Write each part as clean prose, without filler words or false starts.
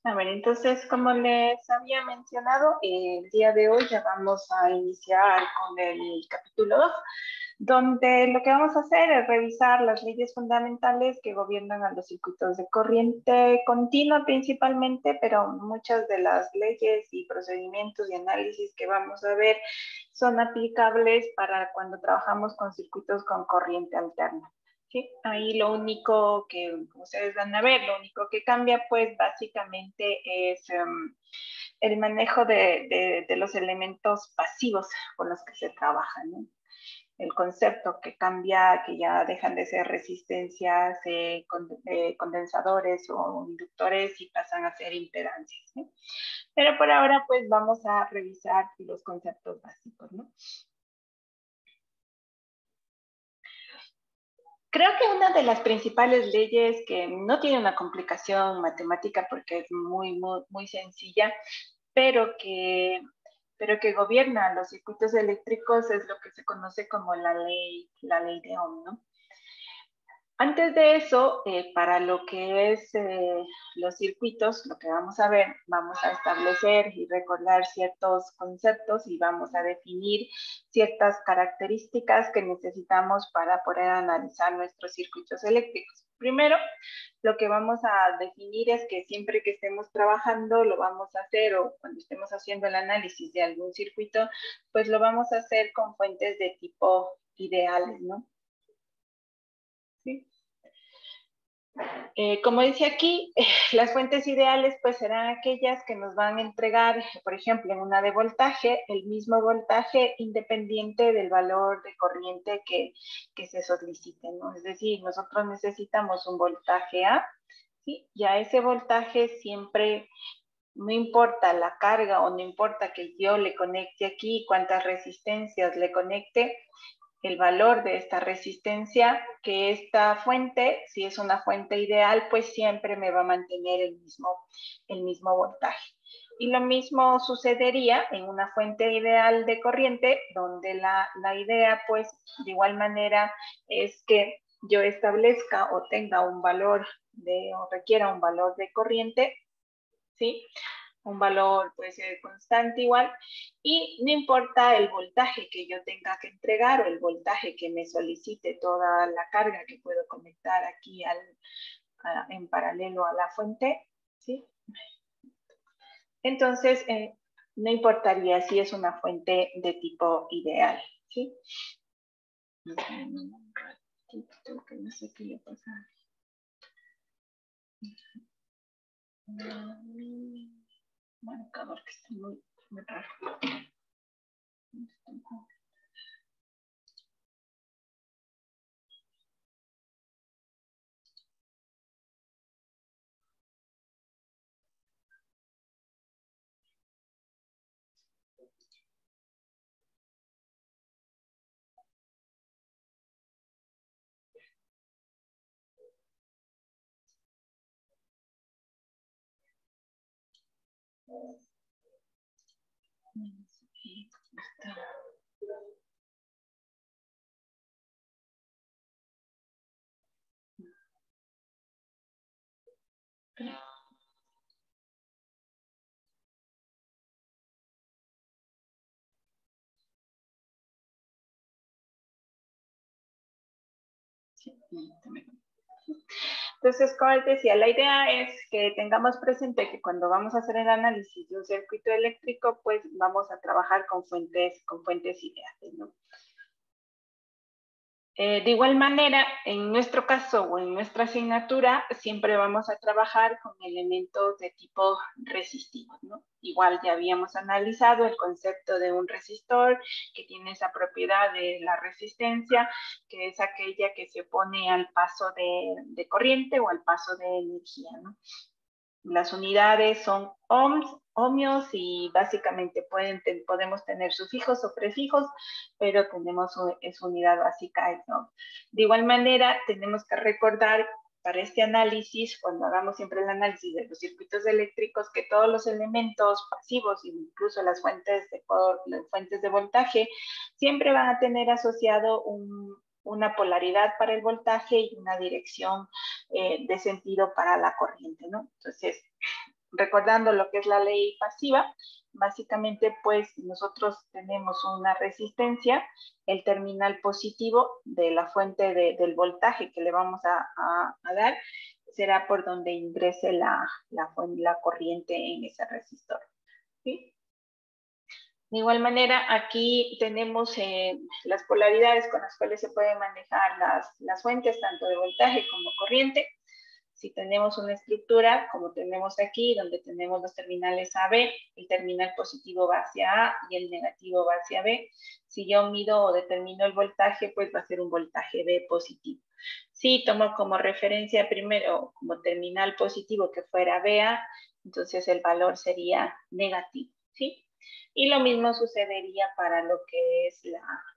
A ver, entonces, como les había mencionado, el día de hoy ya vamos a iniciar con el capítulo 2, donde lo que vamos a hacer es revisar las leyes fundamentales que gobiernan a los circuitos de corriente continua principalmente, pero muchas de las leyes y procedimientos y análisis que vamos a ver son aplicables para cuando trabajamos con circuitos con corriente alterna. Sí, ahí lo único que ustedes van a ver, lo único que cambia pues básicamente es el manejo de los elementos pasivos con los que se trabaja, ¿no? El concepto que cambia, que ya dejan de ser resistencias, condensadores o inductores y pasan a ser impedancias, ¿no? Pero por ahora pues vamos a revisar los conceptos básicos, ¿no? Creo que una de las principales leyes que no tiene una complicación matemática porque es muy sencilla, pero que gobierna los circuitos eléctricos es lo que se conoce como la ley de Ohm, ¿no? Antes de eso, para lo que es los circuitos, lo que vamos a ver, vamos a establecer y recordar ciertos conceptos y vamos a definir ciertas características que necesitamos para poder analizar nuestros circuitos eléctricos. Primero, lo que vamos a definir es que siempre que estemos trabajando, lo vamos a hacer, o cuando estemos haciendo el análisis de algún circuito, pues lo vamos a hacer con fuentes de tipo ideales, ¿no? ¿Sí? Como dice aquí, las fuentes ideales pues serán aquellas que nos van a entregar, por ejemplo, en una de voltaje, el mismo voltaje independiente del valor de corriente que se solicite, ¿no? Es decir, nosotros necesitamos un voltaje A, ¿sí? Y a ese voltaje siempre, no importa la carga o no importa que yo le conecte aquí, cuántas resistencias le conecte, el valor de esta resistencia, que esta fuente, si es una fuente ideal, pues siempre me va a mantener el mismo voltaje. Y lo mismo sucedería en una fuente ideal de corriente, donde la idea, pues, de igual manera, es que yo establezca o tenga un valor o requiera un valor de corriente, ¿sí? Un valor puede ser constante igual, y no importa el voltaje que yo tenga que entregar o el voltaje que me solicite toda la carga que puedo conectar aquí en paralelo a la fuente, ¿sí? Entonces, no importaría si es una fuente de tipo ideal, ¿sí? Un ratito, que no sé qué le pasa. Marcador que está muy raro. Entonces, como les decía, la idea es que tengamos presente que cuando vamos a hacer el análisis de un circuito eléctrico, pues vamos a trabajar con fuentes ideales, ¿no? De igual manera, en nuestro caso o en nuestra asignatura, siempre vamos a trabajar con elementos de tipo resistivo, ¿no? Igual ya habíamos analizado el concepto de un resistor que tiene esa propiedad de la resistencia, que es aquella que se opone al paso de corriente o al paso de energía, ¿no? Las unidades son ohmios y básicamente podemos tener sufijos o prefijos, pero tenemos su unidad básica es ohm. De igual manera, tenemos que recordar para este análisis, cuando hagamos siempre el análisis de los circuitos eléctricos, que todos los elementos pasivos, incluso las fuentes de voltaje, siempre van a tener asociado una polaridad para el voltaje y una dirección de sentido para la corriente, ¿no? Entonces, recordando lo que es la ley pasiva, básicamente pues nosotros tenemos una resistencia, el terminal positivo de la fuente del voltaje que le vamos a dar será por donde ingrese la corriente en ese resistor, ¿sí? De igual manera, aquí tenemos las polaridades con las cuales se pueden manejar las fuentes, tanto de voltaje como corriente. Si tenemos una estructura, como tenemos aquí, donde tenemos los terminales AB, el terminal positivo va hacia A y el negativo va hacia B. Si yo mido o determino el voltaje, pues va a ser un voltaje B positivo. Si tomo como referencia primero como terminal positivo que fuera BA, entonces el valor sería negativo, ¿sí? Y lo mismo sucedería para lo que es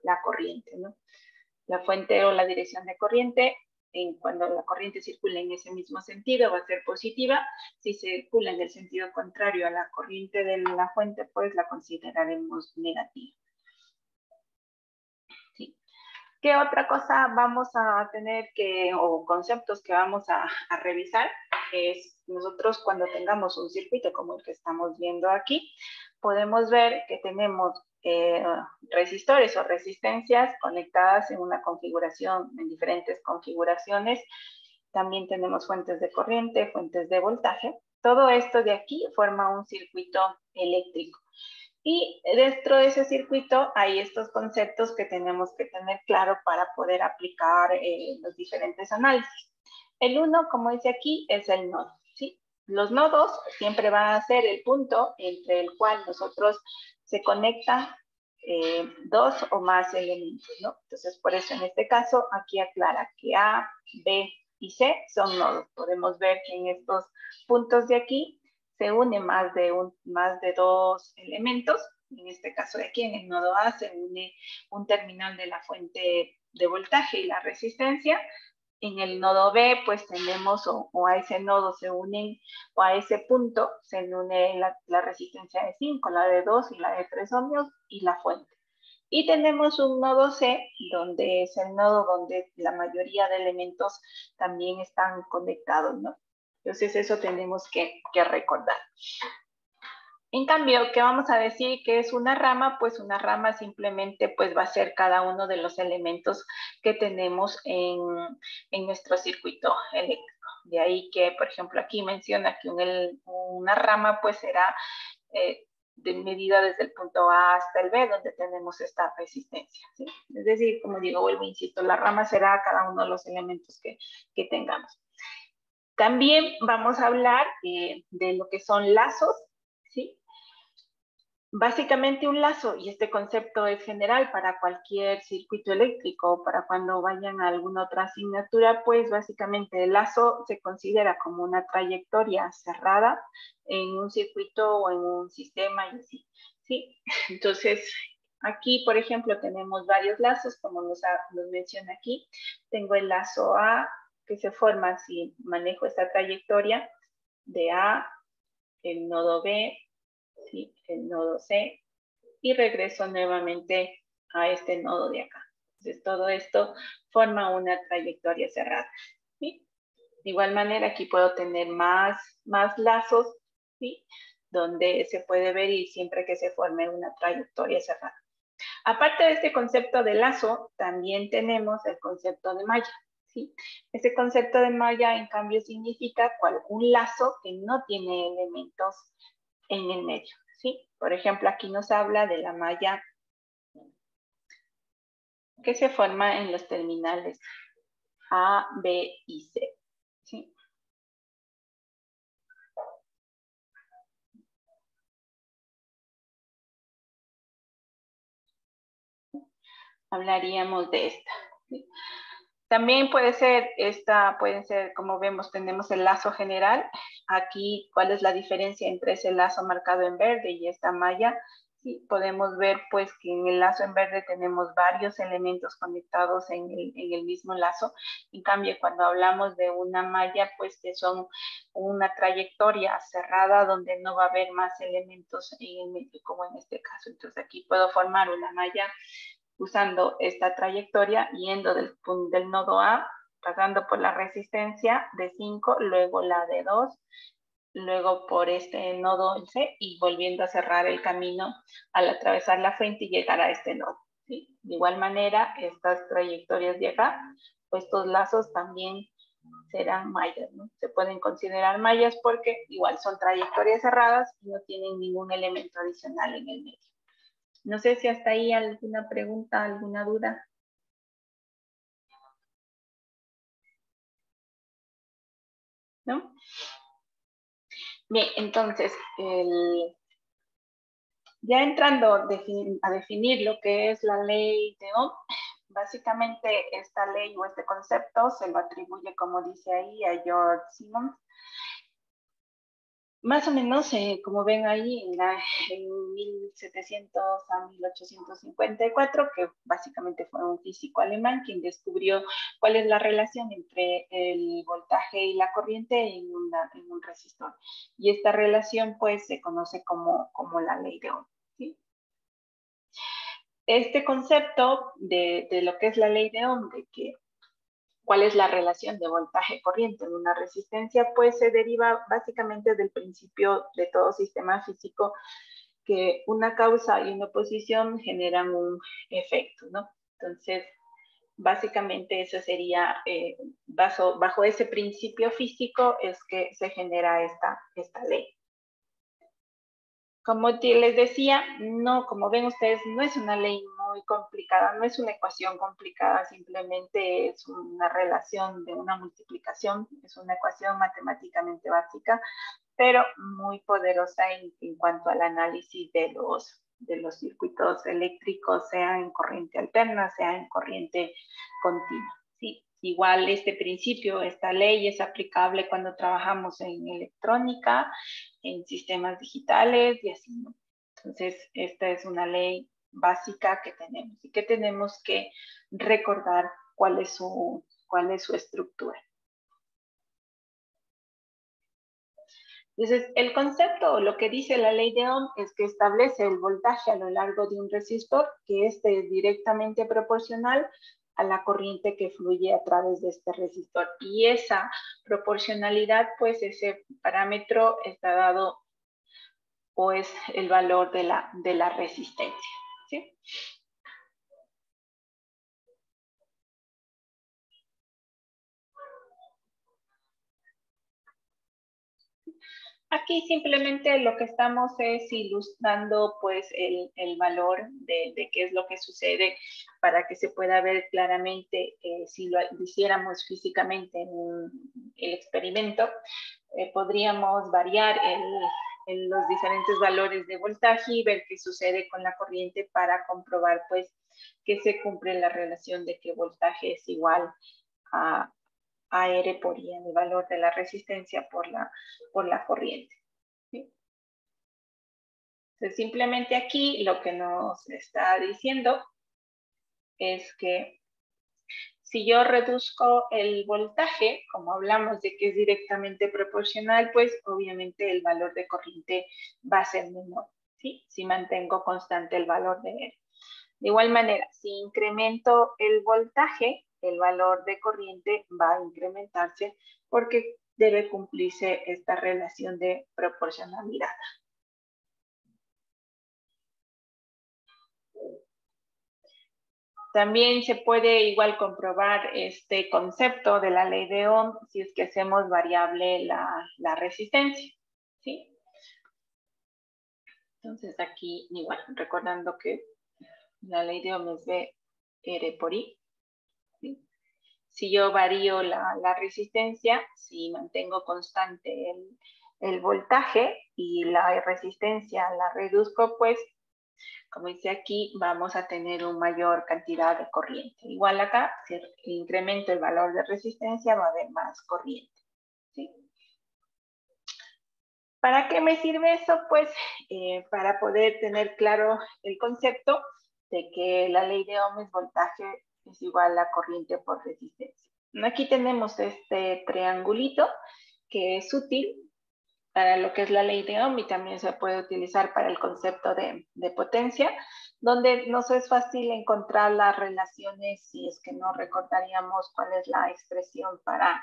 la corriente, ¿no? La fuente o la dirección de corriente, cuando la corriente circula en ese mismo sentido, va a ser positiva. Si circula en el sentido contrario a la corriente de la fuente, pues la consideraremos negativa. ¿Sí? ¿Qué otra cosa vamos a tener o conceptos que vamos a revisar? Es nosotros cuando tengamos un circuito como el que estamos viendo aquí, podemos ver que tenemos resistores o resistencias conectadas en una configuración, en diferentes configuraciones. También tenemos fuentes de corriente, fuentes de voltaje. Todo esto de aquí forma un circuito eléctrico. Y dentro de ese circuito hay estos conceptos que tenemos que tener claro para poder aplicar los diferentes análisis. El uno, como dice aquí, es el nodo, ¿sí? Los nodos siempre van a ser el punto entre el cual nosotros se conectan dos o más elementos, ¿no? Entonces, por eso en este caso, aquí aclara que A, B y C son nodos. Podemos ver que en estos puntos de aquí se une más de dos elementos. En este caso de aquí, en el nodo A, se une un terminal de la fuente de voltaje y la resistencia. En el nodo B, pues tenemos, o a ese nodo se unen, o a ese punto se une la resistencia de 5, la de 2 y la de 3 ohmios y la fuente. Y tenemos un nodo C, donde es el nodo donde la mayoría de elementos también están conectados, ¿no? Entonces eso tenemos que recordar. En cambio, ¿qué vamos a decir que es una rama? Pues una rama simplemente pues va a ser cada uno de los elementos que tenemos en nuestro circuito eléctrico. De ahí que, por ejemplo, aquí menciona que una rama pues será de medida desde el punto A hasta el B, donde tenemos esta resistencia, ¿sí? Es decir, como digo, vuelvo, insisto, la rama será cada uno de los elementos que tengamos. También vamos a hablar de lo que son lazos, ¿sí? Básicamente un lazo, y este concepto es general para cualquier circuito eléctrico, para cuando vayan a alguna otra asignatura, pues básicamente el lazo se considera como una trayectoria cerrada en un circuito o en un sistema y así, ¿sí? Entonces, aquí, por ejemplo, tenemos varios lazos, como nos menciona aquí. Tengo el lazo A, que se forma si manejo esta trayectoria de A, el nodo B, ¿sí? El nodo C, y regreso nuevamente a este nodo de acá. Entonces, todo esto forma una trayectoria cerrada, ¿sí? De igual manera, aquí puedo tener más lazos, ¿sí? Donde se puede ver y siempre que se forme una trayectoria cerrada. Aparte de este concepto de lazo, también tenemos el concepto de malla, ¿sí? Este concepto de malla, en cambio, significa un lazo que no tiene elementos en el medio, ¿sí? Por ejemplo, aquí nos habla de la malla que se forma en los terminales A, B y C, ¿sí? Hablaríamos de esta, ¿sí? También pueden ser, como vemos, tenemos el lazo general. Aquí, ¿cuál es la diferencia entre ese lazo marcado en verde y esta malla? Sí, podemos ver pues que en el lazo en verde tenemos varios elementos conectados en el mismo lazo. En cambio, cuando hablamos de una malla, pues que son una trayectoria cerrada donde no va a haber más elementos en el medio, como en este caso. Entonces aquí puedo formar una malla usando esta trayectoria, yendo del nodo A, pasando por la resistencia de 5, luego la de 2, luego por este nodo 11 y volviendo a cerrar el camino al atravesar la fuente y llegar a este nodo. ¿Sí? De igual manera, estas trayectorias de acá, pues estos lazos también serán mallas, ¿no? Se pueden considerar mallas porque igual son trayectorias cerradas y no tienen ningún elemento adicional en el medio. No sé si hasta ahí alguna pregunta, alguna duda. ¿No? Bien, entonces, ya entrando a definir lo que es la ley de Ohm, básicamente esta ley o este concepto se lo atribuye, como dice ahí, a George Simmons. Más o menos, como ven ahí, en 1700 a 1854, que básicamente fue un físico alemán quien descubrió cuál es la relación entre el voltaje y la corriente en un resistor. Y esta relación, pues, se conoce como la ley de Ohm. ¿Sí? Este concepto de lo que es la ley de Ohm, de que cuál es la relación de voltaje-corriente en una resistencia, pues se deriva básicamente del principio de todo sistema físico que una causa y una oposición generan un efecto, ¿no? Entonces, básicamente eso sería, bajo ese principio físico es que se genera esta ley. Como les decía, no, como ven ustedes, no es una ley muy complicada, no es una ecuación complicada, simplemente es una relación de una multiplicación, es una ecuación matemáticamente básica, pero muy poderosa en cuanto al análisis de los circuitos eléctricos, sea en corriente alterna, sea en corriente continua. Sí, igual este principio, esta ley es aplicable cuando trabajamos en electrónica, en sistemas digitales y así, ¿no? Entonces, esta es una ley básica que tenemos y que tenemos que recordar cuál es su estructura. Entonces, el concepto, lo que dice la ley de Ohm es que establece el voltaje a lo largo de un resistor, que este es directamente proporcional a la corriente que fluye a través de este resistor. Y esa proporcionalidad, pues ese parámetro está dado o es el valor de la resistencia. ¿Sí? Aquí simplemente lo que estamos es ilustrando pues el valor de qué es lo que sucede para que se pueda ver claramente si lo hiciéramos físicamente en el experimento, podríamos variar los diferentes valores de voltaje y ver qué sucede con la corriente para comprobar pues que se cumple la relación de que voltaje es igual a R por I, el valor de la resistencia por la corriente. ¿Sí? Entonces, simplemente aquí lo que nos está diciendo es que si yo reduzco el voltaje, como hablamos de que es directamente proporcional, pues obviamente el valor de corriente va a ser menor, ¿sí? Si mantengo constante el valor de R. De igual manera, si incremento el voltaje, el valor de corriente va a incrementarse porque debe cumplirse esta relación de proporcionalidad. También se puede igual comprobar este concepto de la ley de Ohm si es que hacemos variable la resistencia, ¿sí? Entonces aquí igual, recordando que la ley de Ohm es V R por I, ¿sí? Si yo varío la resistencia, si mantengo constante el voltaje y la resistencia la reduzco, pues, como dice aquí, vamos a tener una mayor cantidad de corriente. Igual acá, si incremento el valor de resistencia, va a haber más corriente. ¿Sí? ¿Para qué me sirve eso? Pues para poder tener claro el concepto de que la ley de Ohm es voltaje es igual a corriente por resistencia. Aquí tenemos este triangulito que es útil para lo que es la ley de Ohm y también se puede utilizar para el concepto de potencia, donde nos es fácil encontrar las relaciones si es que no recordaríamos cuál es la expresión para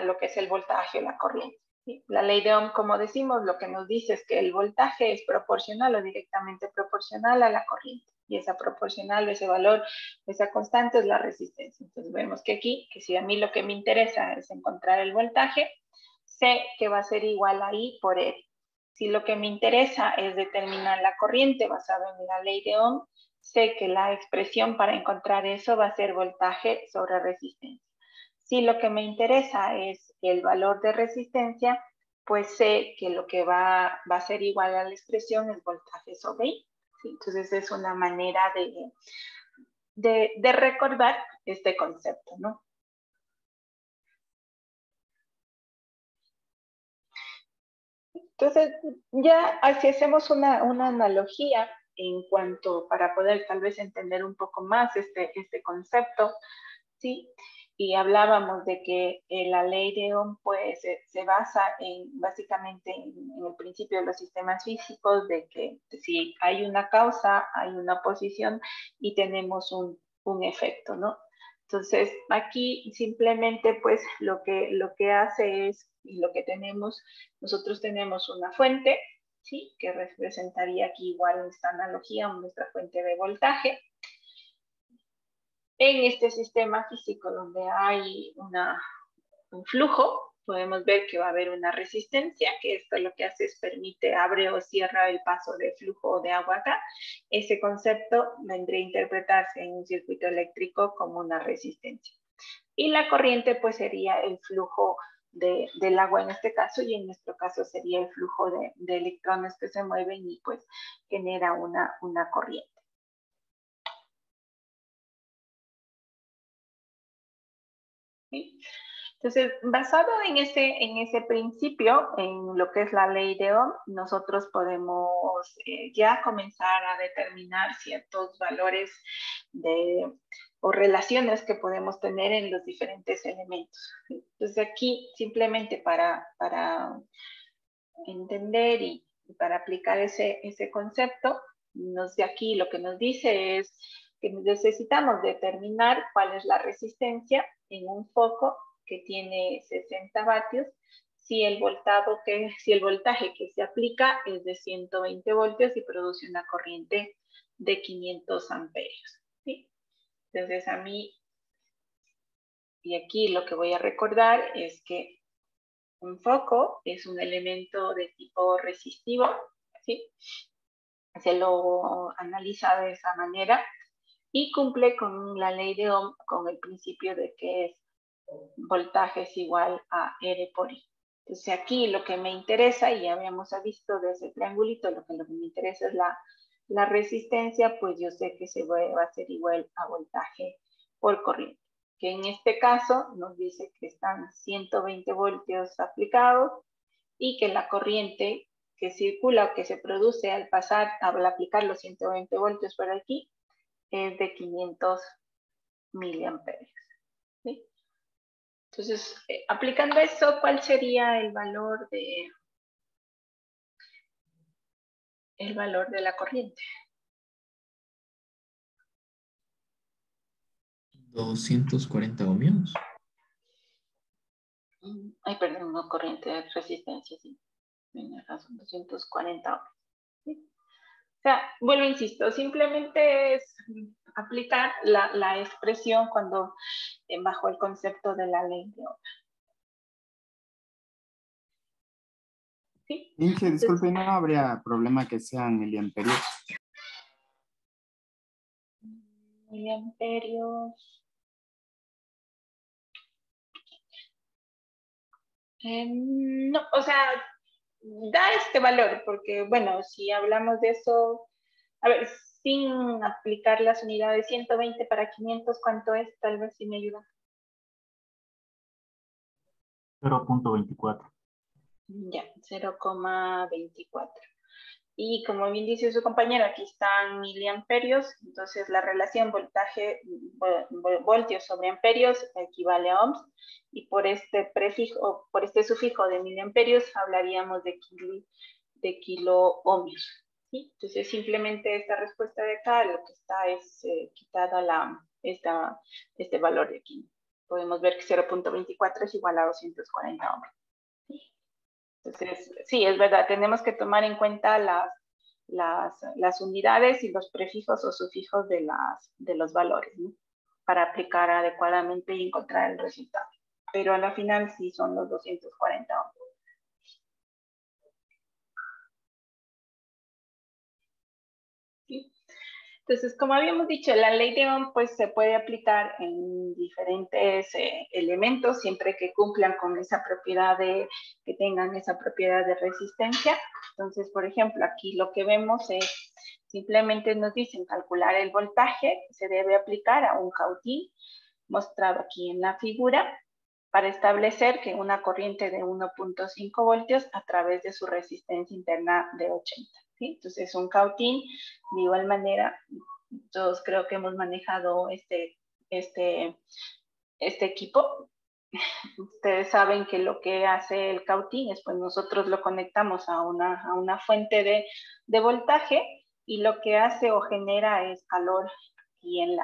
lo que es el voltaje o la corriente. ¿Sí? La ley de Ohm, como decimos, lo que nos dice es que el voltaje es proporcional o directamente proporcional a la corriente. Y esa proporcional, ese valor, esa constante es la resistencia. Entonces vemos que aquí, que si a mí lo que me interesa es encontrar el voltaje, sé que va a ser igual a I por R. Si lo que me interesa es determinar la corriente basada en la ley de Ohm, sé que la expresión para encontrar eso va a ser voltaje sobre resistencia. Si lo que me interesa es el valor de resistencia, pues sé que lo que va a ser igual a la expresión es voltaje sobre I. ¿Sí? Entonces es una manera de recordar este concepto, ¿no? Entonces, ya así hacemos una analogía en cuanto para poder tal vez entender un poco más este concepto, ¿sí? Y hablábamos de que la ley de Ohm pues se basa básicamente en el principio de los sistemas físicos, de que si hay una causa, hay una oposición y tenemos un efecto, ¿no? Entonces, aquí simplemente pues lo que hace es, y lo que tenemos, nosotros tenemos una fuente, ¿sí? Que representaría aquí igual en esta analogía nuestra fuente de voltaje. En este sistema físico donde hay un flujo, podemos ver que va a haber una resistencia, que esto lo que hace es permite, abre o cierra el paso de flujo de agua acá. Ese concepto vendría a interpretarse en un circuito eléctrico como una resistencia. Y la corriente pues sería el flujo del agua en este caso, y en nuestro caso sería el flujo de electrones que se mueven y pues genera una corriente. ¿Sí? Entonces, basado en ese principio, en lo que es la ley de Ohm, nosotros podemos ya comenzar a determinar ciertos valores o relaciones que podemos tener en los diferentes elementos. Entonces, aquí simplemente para entender y para aplicar ese concepto, de aquí lo que nos dice es que necesitamos determinar cuál es la resistencia en un foco que tiene 60 vatios si el voltaje que se aplica es de 120 voltios y produce una corriente de 500 amperios. ¿Sí? Entonces a mí, y aquí lo que voy a recordar es que un foco es un elemento de tipo resistivo, ¿sí? Se lo analiza de esa manera y cumple con la ley de Ohm, con el principio de que es voltaje es igual a R por I. Entonces aquí lo que me interesa, y ya habíamos visto de ese triangulito, lo que me interesa es la resistencia, pues yo sé que va a ser igual a voltaje por corriente, que en este caso nos dice que están 120 voltios aplicados y que la corriente que circula o que se produce al aplicar los 120 voltios por aquí es de 500 miliamperios. ¿Sí? Entonces, aplicando eso, ¿cuál sería el valor de la corriente? 240 ohmios. Ay, perdón, no corriente, de resistencia, sí. Tienes razón, 240 ohmios. ¿Sí? O sea, vuelvo, insisto, simplemente es aplicar la expresión cuando bajo el concepto de la ley de Ohm. ¿Sí? Inge, Entonces, disculpe, ¿no habría problema que sean miliamperios? miliamperios. No, o sea, da este valor, porque bueno, si hablamos de eso, a ver, sin aplicar las unidades 120 para 500, ¿cuánto es? Tal vez si me ayuda. 0.24. Ya, 0,24. Y como bien dice su compañero, aquí están miliamperios, entonces la relación voltios sobre amperios equivale a ohms, y por este prefijo, por este sufijo de miliamperios hablaríamos de kilo ohmios. ¿Sí? Entonces simplemente esta respuesta de acá lo que está es quitada este valor de aquí. Podemos ver que 0.24 es igual a 240 ohms. Entonces, sí, es verdad, tenemos que tomar en cuenta las unidades y los prefijos o sufijos de los valores, ¿no? Para aplicar adecuadamente y encontrar el resultado. Pero a la final sí son los 240 ohms. ¿Sí? Entonces, como habíamos dicho, la ley de Ohm pues, se puede aplicar en diferentes elementos siempre que cumplan con esa propiedad que tengan esa propiedad de resistencia. Entonces, por ejemplo, aquí lo que vemos es, simplemente nos dicen calcular el voltaje, se debe aplicar a un cautín, mostrado aquí en la figura, para establecer que una corriente de 1.5 voltios a través de su resistencia interna de 80. ¿Sí? Entonces, un cautín, de igual manera, todos creo que hemos manejado este equipo. Ustedes saben que lo que hace el cautín es, pues nosotros lo conectamos a una fuente de voltaje, y lo que hace o genera es calor aquí en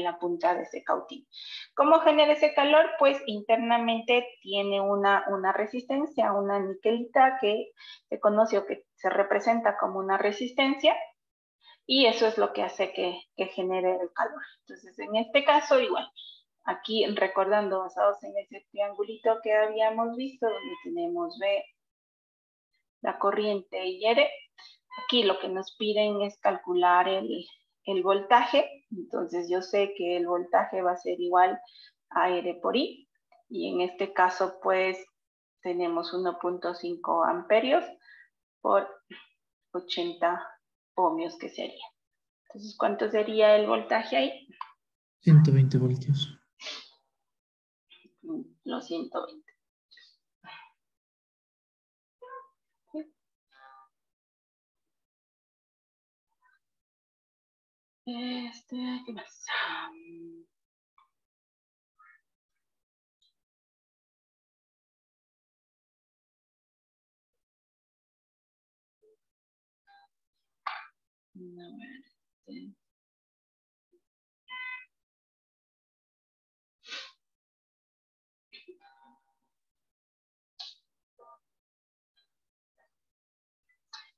la punta de ese cautín. ¿Cómo genera ese calor? Pues internamente tiene una resistencia, una niquelita que se conoce o que se representa como una resistencia, y eso es lo que hace que genere el calor. Entonces, en este caso, igual, aquí recordando, basados en ese triangulito que habíamos visto, donde tenemos B, la corriente, y R, aquí lo que nos piden es calcular el voltaje. Entonces, yo sé que el voltaje va a ser igual a R por I, y en este caso, pues, tenemos 1.5 amperios por 80 ohmios, que sería. Entonces, ¿cuánto sería el voltaje ahí? 120 voltios. Los 120. ¿Qué más? A ver,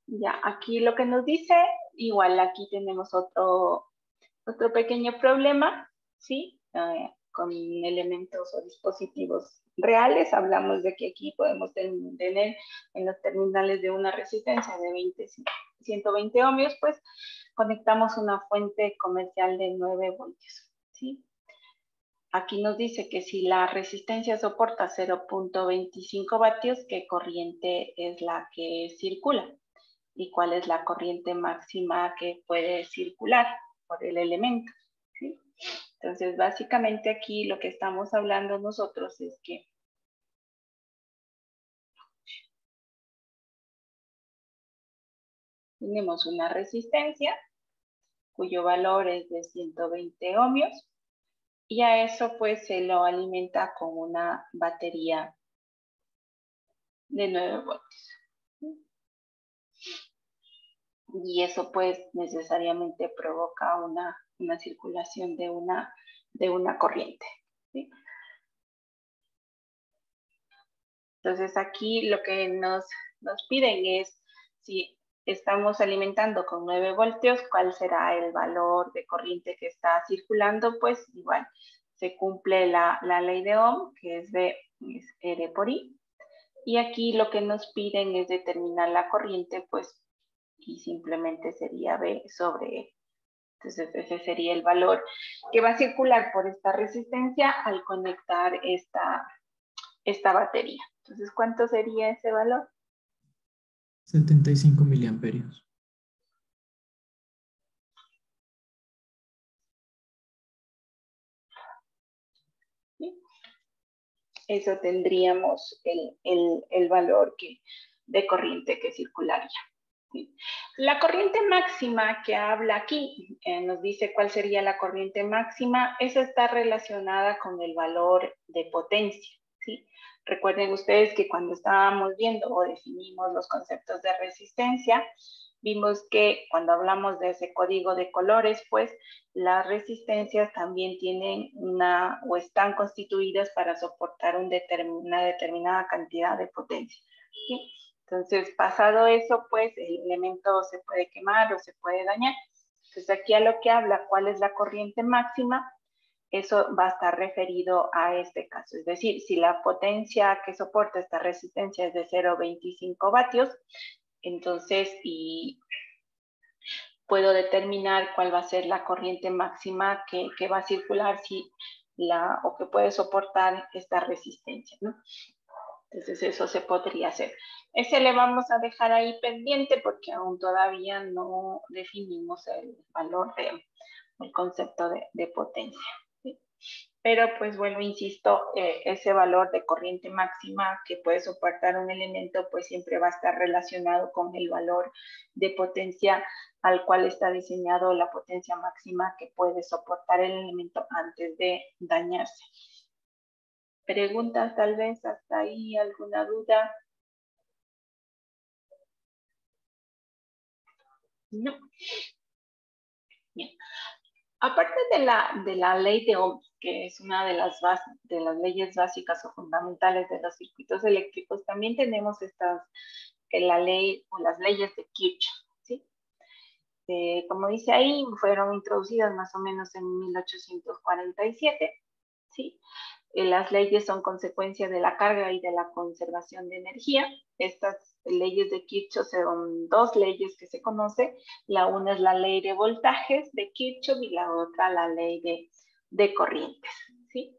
ya, aquí lo que nos dice, igual aquí tenemos otro pequeño problema, ¿sí? Con elementos o dispositivos reales. Hablamos de que aquí podemos tener en los terminales de una resistencia de 120 ohmios, pues conectamos una fuente comercial de 9 voltios, ¿sí? Aquí nos dice que si la resistencia soporta 0.25 vatios, ¿qué corriente es la que circula? ¿Y cuál es la corriente máxima que puede circular por el elemento? ¿Sí? Entonces, básicamente aquí lo que estamos hablando nosotros es que tenemos una resistencia cuyo valor es de 120 ohmios, y a eso pues se lo alimenta con una batería de 9 voltios. Y eso pues necesariamente provoca una circulación de una corriente, ¿sí? Entonces aquí lo que nos piden es, si estamos alimentando con 9 voltios, ¿cuál será el valor de corriente que está circulando? Pues igual, se cumple la ley de Ohm, que es V es R por I. Y aquí lo que nos piden es determinar la corriente, pues, y simplemente sería V sobre E. Entonces ese sería el valor que va a circular por esta resistencia al conectar esta batería. Entonces, ¿cuánto sería ese valor? 75 miliamperios. ¿Sí? Eso tendríamos el valor de corriente que circularía. ¿sí? La corriente máxima que habla aquí, nos dice cuál sería la corriente máxima, esa está relacionada con el valor de potencia, ¿sí? Recuerden ustedes que cuando estábamos viendo o definimos los conceptos de resistencia, vimos que cuando hablamos de ese código de colores, pues las resistencias también tienen o están constituidas para soportar una determinada cantidad de potencia, ¿sí? Entonces, pasado eso, pues el elemento se puede quemar o se puede dañar. Entonces, aquí a lo que habla, cuál es la corriente máxima, eso va a estar referido a este caso. Es decir, si la potencia que soporta esta resistencia es de 0,25 vatios, entonces puedo determinar cuál va a ser la corriente máxima que va a circular o que puede soportar esta resistencia, ¿no? Entonces eso se podría hacer. Ese le vamos a dejar ahí pendiente porque aún todavía no definimos el valor el concepto de potencia, ¿sí? Pero pues bueno, insisto, ese valor de corriente máxima que puede soportar un elemento pues siempre va a estar relacionado con el valor de potencia al cual está diseñado la potencia máxima que puede soportar el elemento antes de dañarse. ¿Preguntas tal vez hasta ahí? ¿Alguna duda? No. Bien. Aparte de la ley de Ohm, que es una de las leyes básicas o fundamentales de los circuitos eléctricos, también tenemos la ley o las leyes de Kirchhoff, ¿sí? Como dice ahí, fueron introducidas más o menos en 1847, ¿sí? Las leyes son consecuencia de la carga y de la conservación de energía. Estas leyes de Kirchhoff son dos leyes que se conocen. La una es la ley de voltajes de Kirchhoff y la otra la ley de corrientes, ¿sí?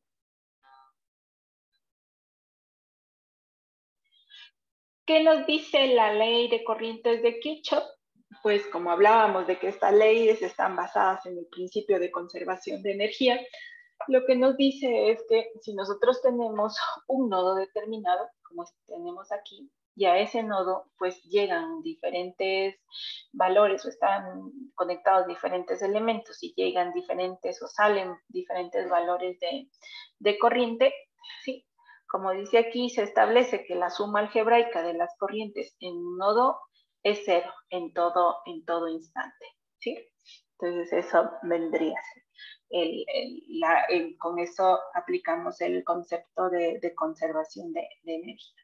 ¿Qué nos dice la ley de corrientes de Kirchhoff? Pues como hablábamos de que estas leyes están basadas en el principio de conservación de energía, lo que nos dice es que si nosotros tenemos un nodo determinado, como tenemos aquí, y a ese nodo pues llegan diferentes valores o están conectados diferentes elementos y llegan diferentes o salen diferentes valores de corriente, ¿sí? Como dice aquí, se establece que la suma algebraica de las corrientes en un nodo es cero en todo instante, ¿sí? Entonces eso vendría a ser. Con eso aplicamos el concepto de conservación de energía.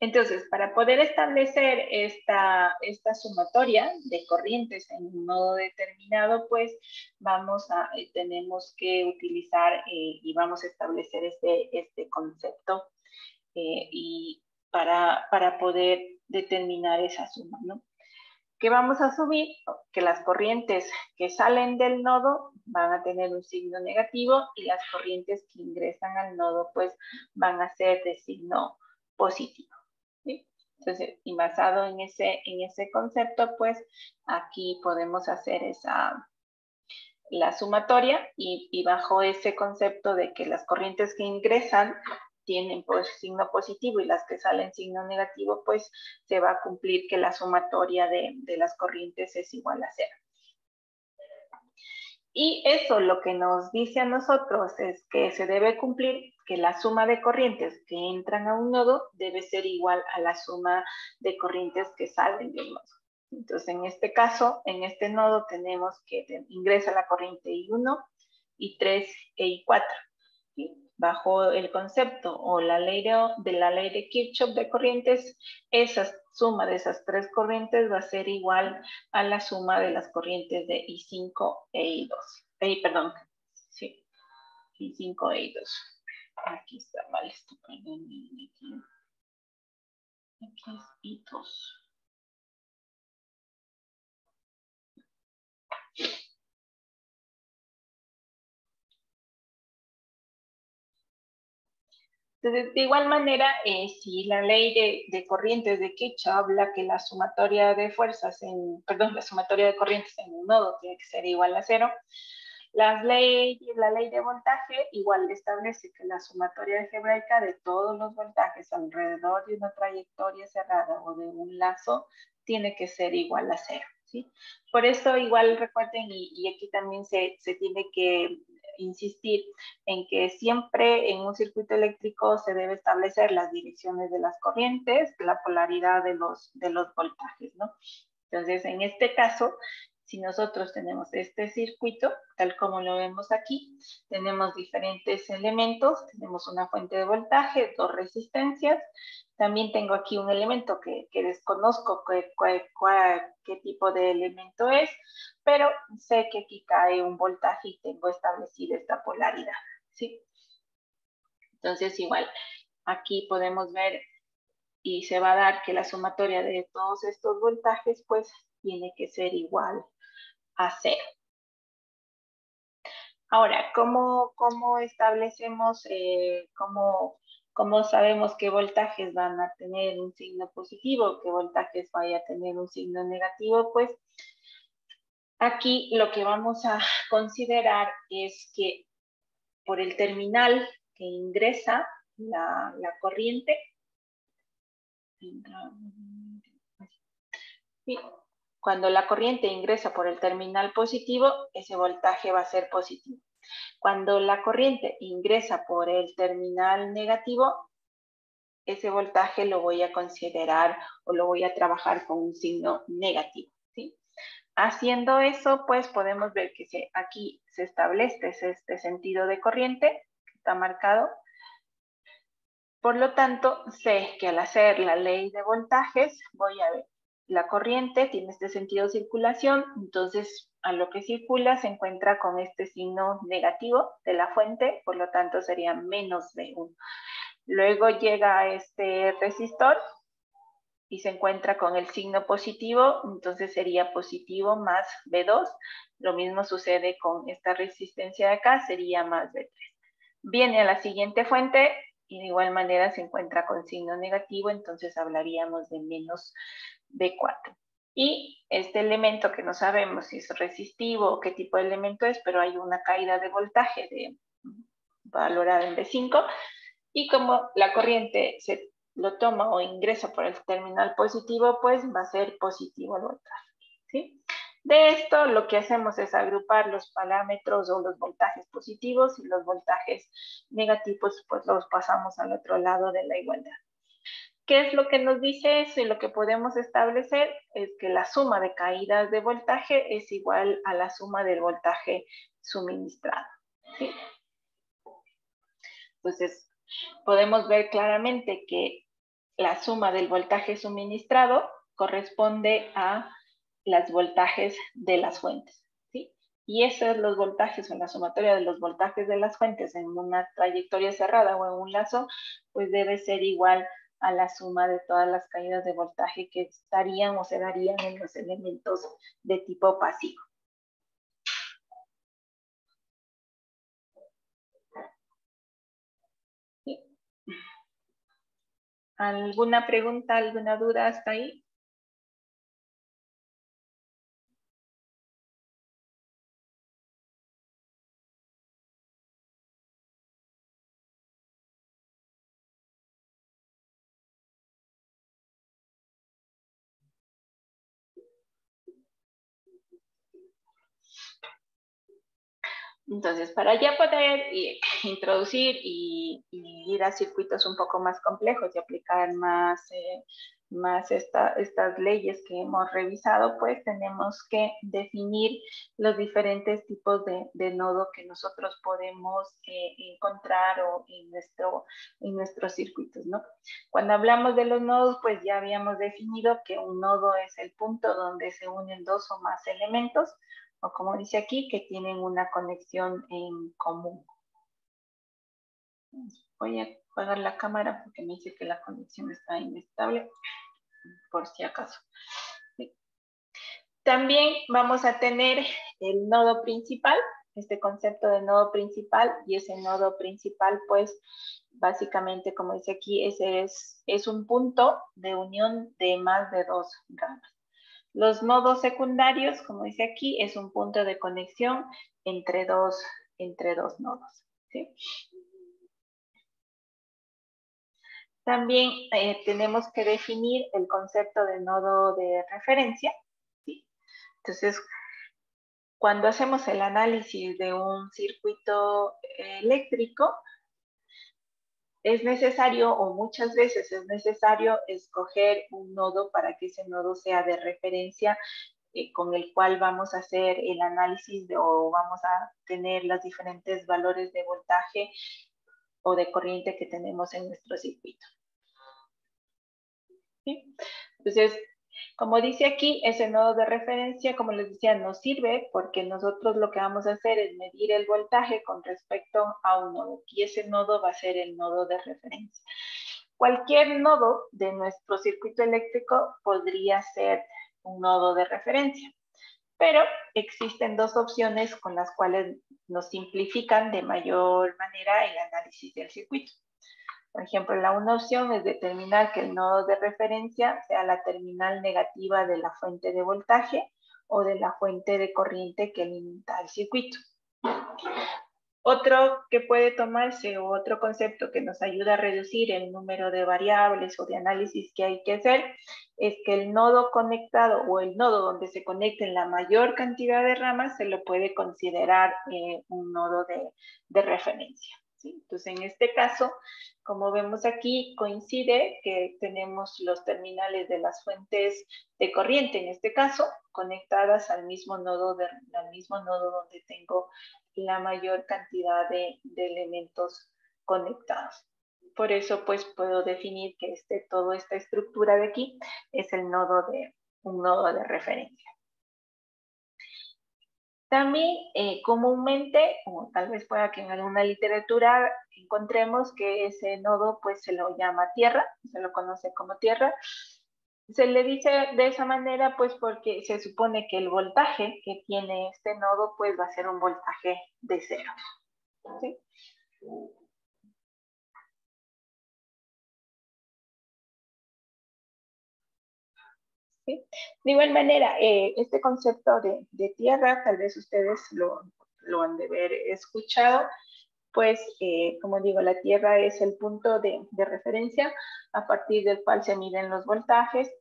Entonces, para poder establecer esta sumatoria de corrientes en un nodo determinado, pues tenemos que utilizar y vamos a establecer este concepto y para poder determinar esa suma, ¿no? ¿Qué vamos a asumir? Que las corrientes que salen del nodo van a tener un signo negativo y las corrientes que ingresan al nodo pues van a ser de signo positivo, ¿sí? Entonces, y basado en ese concepto, pues aquí podemos hacer la sumatoria y bajo ese concepto de que las corrientes que ingresan tienen pues signo positivo y las que salen signo negativo, pues se va a cumplir que la sumatoria de las corrientes es igual a cero. Y eso lo que nos dice a nosotros es que se debe cumplir que la suma de corrientes que entran a un nodo debe ser igual a la suma de corrientes que salen del nodo. Entonces, en este caso, en este nodo tenemos que ingresa la corriente I1, I3 e I4. ¿Sí? Bajo el concepto o la ley de Kirchhoff de corrientes, esa suma de esas tres corrientes va a ser igual a la suma de las corrientes de I5 e I2. Perdón, sí, I5 e I2. Aquí está mal esto, perdón. Aquí es I2. Entonces, de igual manera, si la ley de corrientes de Kirchhoff habla que la sumatoria de fuerzas la sumatoria de corrientes en un nodo tiene que ser igual a cero, La ley de voltaje igual establece que la sumatoria algebraica de todos los voltajes alrededor de una trayectoria cerrada o de un lazo tiene que ser igual a 0, ¿sí? Por eso igual recuerden, y aquí también se tiene que insistir en que siempre en un circuito eléctrico se debe establecer las direcciones de las corrientes, la polaridad de los voltajes, ¿no? Entonces, en este caso, si nosotros tenemos este circuito, tal como lo vemos aquí, tenemos diferentes elementos, tenemos una fuente de voltaje, dos resistencias, también tengo aquí un elemento que desconozco qué tipo de elemento es, pero sé que aquí cae un voltaje y tengo establecida esta polaridad, ¿sí? Entonces, igual, aquí podemos ver y se va a dar que la sumatoria de todos estos voltajes, pues, tiene que ser igual a 0. Ahora, ¿cómo establecemos, cómo sabemos qué voltajes van a tener un signo positivo, qué voltajes vaya a tener un signo negativo? Pues aquí lo que vamos a considerar es que por el terminal que ingresa la corriente, ¿sí? Cuando la corriente ingresa por el terminal positivo, ese voltaje va a ser positivo. Cuando la corriente ingresa por el terminal negativo, ese voltaje lo voy a considerar o lo voy a trabajar con un signo negativo, ¿sí? Haciendo eso, pues podemos ver que aquí se establece este sentido de corriente que está marcado. Por lo tanto, sé que al hacer la ley de voltajes, voy a ver, la corriente tiene este sentido de circulación, entonces a lo que circula se encuentra con este signo negativo de la fuente, por lo tanto sería menos V1. Luego llega a este resistor y se encuentra con el signo positivo, entonces sería positivo más V2. Lo mismo sucede con esta resistencia de acá, sería más V3. Viene a la siguiente fuente y de igual manera se encuentra con signo negativo, entonces hablaríamos de menos V4. Y este elemento que no sabemos si es resistivo o qué tipo de elemento es, pero hay una caída de voltaje valorada en V5, y como la corriente se lo toma o ingresa por el terminal positivo, pues va a ser positivo el voltaje, ¿sí? De esto lo que hacemos es agrupar los parámetros o los voltajes positivos y los voltajes negativos, pues los pasamos al otro lado de la igualdad. ¿Qué es lo que nos dice eso? Y lo que podemos establecer es que la suma de caídas de voltaje es igual a la suma del voltaje suministrado, ¿sí? Entonces, podemos ver claramente que la suma del voltaje suministrado corresponde a los voltajes de las fuentes, ¿sí? Y esos los voltajes o la sumatoria de los voltajes de las fuentes en una trayectoria cerrada o en un lazo, pues debe ser igual a la suma de todas las caídas de voltaje que estarían o se darían en los elementos de tipo pasivo. ¿Sí? ¿Alguna pregunta, alguna duda hasta ahí? Entonces, para ya poder introducir y ir a circuitos un poco más complejos y aplicar más estas leyes que hemos revisado, pues tenemos que definir los diferentes tipos de nodo que nosotros podemos encontrar en nuestros circuitos, ¿no? Cuando hablamos de los nodos, pues ya habíamos definido que un nodo es el punto donde se unen dos o más elementos, o como dice aquí, que tienen una conexión en común. Voy a apagar la cámara porque me dice que la conexión está inestable, por si acaso. También vamos a tener el nodo principal, este concepto de nodo principal, y ese nodo principal, pues, básicamente, como dice aquí, ese es un punto de unión de más de dos ramas. Los nodos secundarios, como dice aquí, es un punto de conexión entre dos nodos, ¿sí? También tenemos que definir el concepto de nodo de referencia, ¿sí? Entonces, cuando hacemos el análisis de un circuito eléctrico, es necesario, o muchas veces es necesario, escoger un nodo para que ese nodo sea de referencia con el cual vamos a hacer el análisis o vamos a tener los diferentes valores de voltaje o de corriente que tenemos en nuestro circuito. ¿Sí? Entonces, como dice aquí, ese nodo de referencia, como les decía, nos sirve porque nosotros lo que vamos a hacer es medir el voltaje con respecto a un nodo, y ese nodo va a ser el nodo de referencia. Cualquier nodo de nuestro circuito eléctrico podría ser un nodo de referencia, pero existen dos opciones con las cuales nos simplifican de mayor manera el análisis del circuito. Por ejemplo, una opción es determinar que el nodo de referencia sea la terminal negativa de la fuente de voltaje o de la fuente de corriente que alimenta el circuito. Otro que puede tomarse, o otro concepto que nos ayuda a reducir el número de variables o de análisis que hay que hacer, es que el nodo conectado o el nodo donde se conecten la mayor cantidad de ramas se lo puede considerar un nodo de referencia, ¿sí? Entonces, en este caso, como vemos aquí, coincide que tenemos los terminales de las fuentes de corriente, en este caso, conectadas al mismo nodo donde tengo la mayor cantidad de elementos conectados. Por eso, pues, puedo definir que toda esta estructura de aquí es un nodo de referencia. También comúnmente, o tal vez pueda que en alguna literatura encontremos que ese nodo pues se lo llama tierra, se lo conoce como tierra. Se le dice de esa manera pues porque se supone que el voltaje que tiene este nodo pues va a ser un voltaje de cero, ¿sí? ¿Sí? De igual manera, este concepto de tierra, tal vez ustedes lo han de haber escuchado, pues, como digo, la tierra es el punto de referencia a partir del cual se miden los voltajes.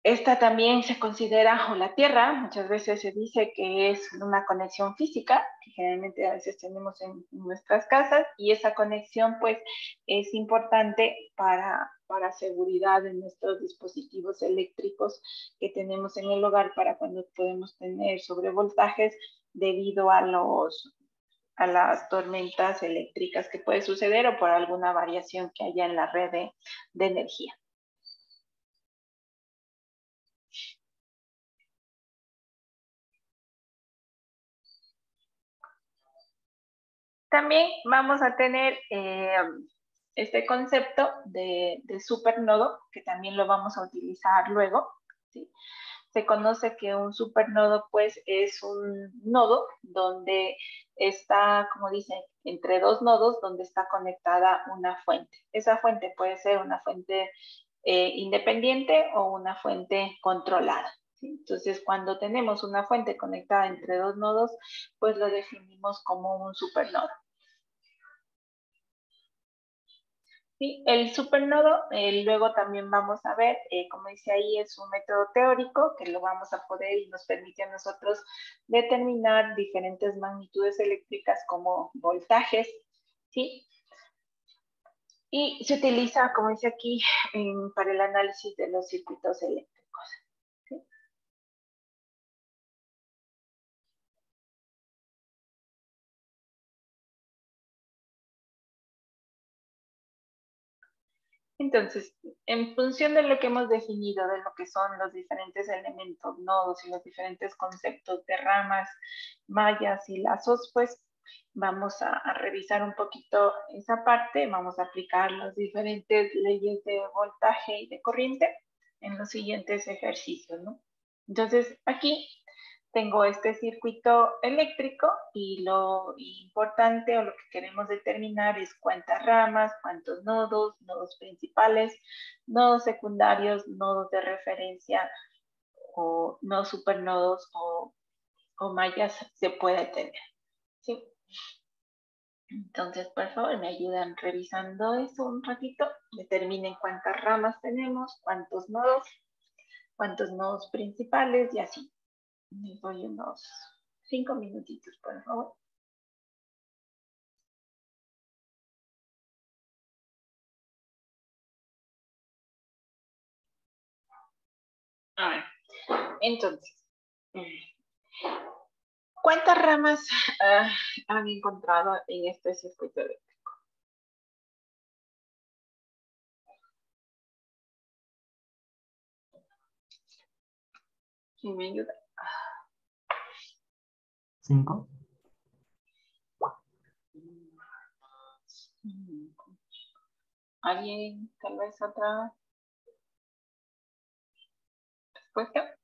Esta también se considera, o la tierra, muchas veces se dice que es una conexión física, que generalmente a veces tenemos en nuestras casas, y esa conexión pues es importante para seguridad de nuestros dispositivos eléctricos que tenemos en el hogar, para cuando podemos tener sobrevoltajes debido a las tormentas eléctricas que puede suceder o por alguna variación que haya en la red de energía. También vamos a tener este concepto de supernodo, que también lo vamos a utilizar luego, ¿sí? Se conoce que un supernodo pues es un nodo donde está, como dicen, entre dos nodos donde está conectada una fuente. Esa fuente puede ser una fuente independiente o una fuente controlada, ¿sí? Entonces, cuando tenemos una fuente conectada entre dos nodos, pues lo definimos como un supernodo. Sí, el supernodo, luego también vamos a ver, como dice ahí, es un método teórico que lo vamos a poder y nos permite a nosotros determinar diferentes magnitudes eléctricas como voltajes, ¿sí? Y se utiliza, como dice aquí, para el análisis de los circuitos eléctricos, ¿sí? Entonces, en función de lo que hemos definido, de lo que son los diferentes elementos, nodos y los diferentes conceptos de ramas, mallas y lazos, pues vamos a revisar un poquito esa parte, vamos a aplicar las diferentes leyes de voltaje y de corriente en los siguientes ejercicios, ¿no? Entonces, aquí tengo este circuito eléctrico y lo importante o lo que queremos determinar es cuántas ramas, cuántos nodos, nodos principales, nodos secundarios, nodos de referencia o no supernodos o mallas se puede tener. ¿Sí? Entonces, por favor, me ayudan revisando eso un ratito. Determinen cuántas ramas tenemos, cuántos nodos principales y así. Les doy unos 5 minutitos, por favor. A ver, entonces, ¿cuántas ramas han encontrado en este circuito eléctrico? ¿Quién me ayuda? 5. ¿Alguien tal vez otra respuesta?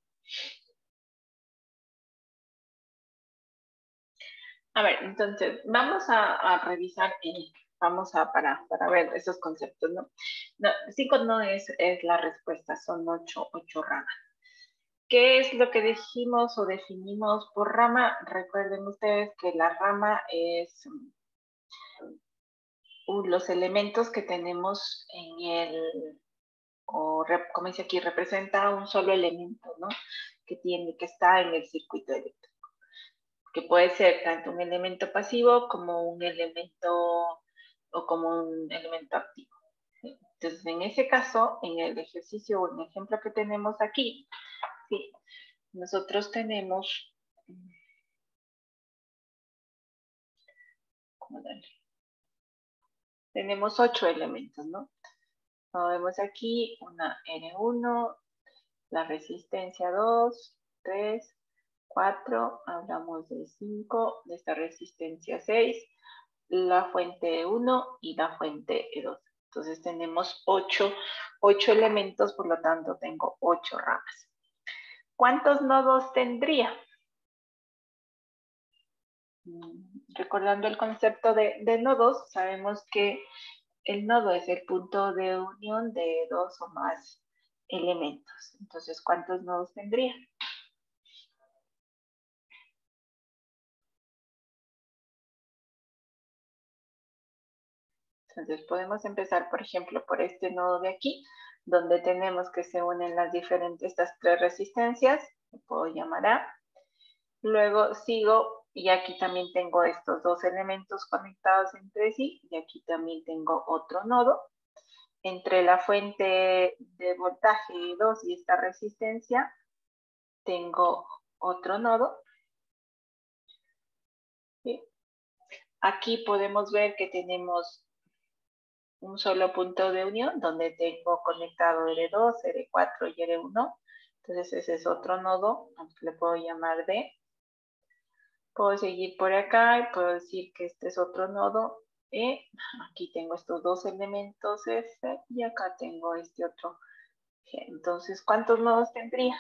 A ver, entonces, vamos a revisar y vamos para ver esos conceptos, ¿no? 5 no es la respuesta, son 8 ramas. ¿Qué es lo que dijimos o definimos por rama? Recuerden ustedes que la rama es los elementos que tenemos en el, como dice aquí, representa un solo elemento, ¿no? Que está en el circuito eléctrico. Que puede ser tanto un elemento pasivo como un elemento activo. ¿Sí? Entonces, en ese caso, en el ejercicio o en el ejemplo que tenemos aquí, ¿sí? Nosotros tenemos, ¿cómo darle? Tenemos 8 elementos, ¿no? Como vemos aquí, una N1, la resistencia 2, 3, 4, hablamos de 5, de esta resistencia 6, la fuente 1 y la fuente 2. Entonces tenemos 8 elementos, por lo tanto tengo 8 ramas. ¿Cuántos nodos tendría? Recordando el concepto de nodos, sabemos que el nodo es el punto de unión de 2 o más elementos. Entonces, ¿cuántos nodos tendría? Entonces, podemos empezar, por ejemplo, por este nodo de aquí, donde tenemos que se unen estas 3 resistencias, que puedo llamar A. Luego sigo, y aquí también tengo estos 2 elementos conectados entre sí, y aquí también tengo otro nodo. Entre la fuente de voltaje 2 y esta resistencia, tengo otro nodo. ¿Sí? Aquí podemos ver que tenemos un solo punto de unión, donde tengo conectado R2, R4 y R1. Entonces ese es otro nodo, aunque le puedo llamar D. Puedo seguir por acá y puedo decir que este es otro nodo E. Aquí tengo estos 2 elementos F y acá tengo este otro G. Entonces, ¿cuántos nodos tendría?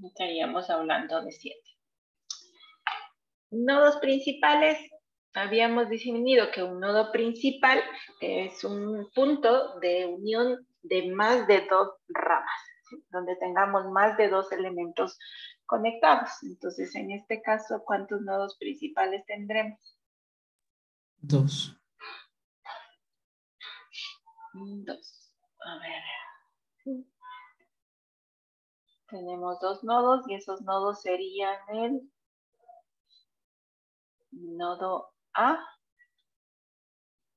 Estaríamos hablando de 7. Nodos principales. Habíamos definido que un nodo principal es un punto de unión de más de 2 ramas, ¿sí? Donde tengamos más de 2 elementos conectados. Entonces, en este caso, ¿cuántos nodos principales tendremos? 2. 2. A ver. Tenemos 2 nodos y esos nodos serían el nodo A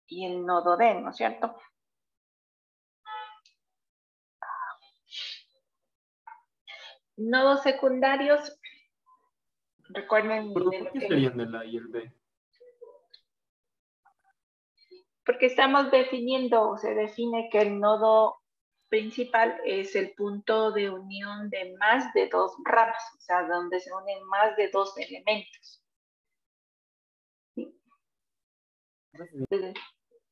y el nodo D, ¿no es cierto? Nodos secundarios, recuerden ¿Por de lo qué que... serían el A y el B? Porque estamos definiendo, o se define que el nodo principal es el punto de unión de más de 2 ramas, o sea, donde se unen más de 2 elementos. ¿Sí?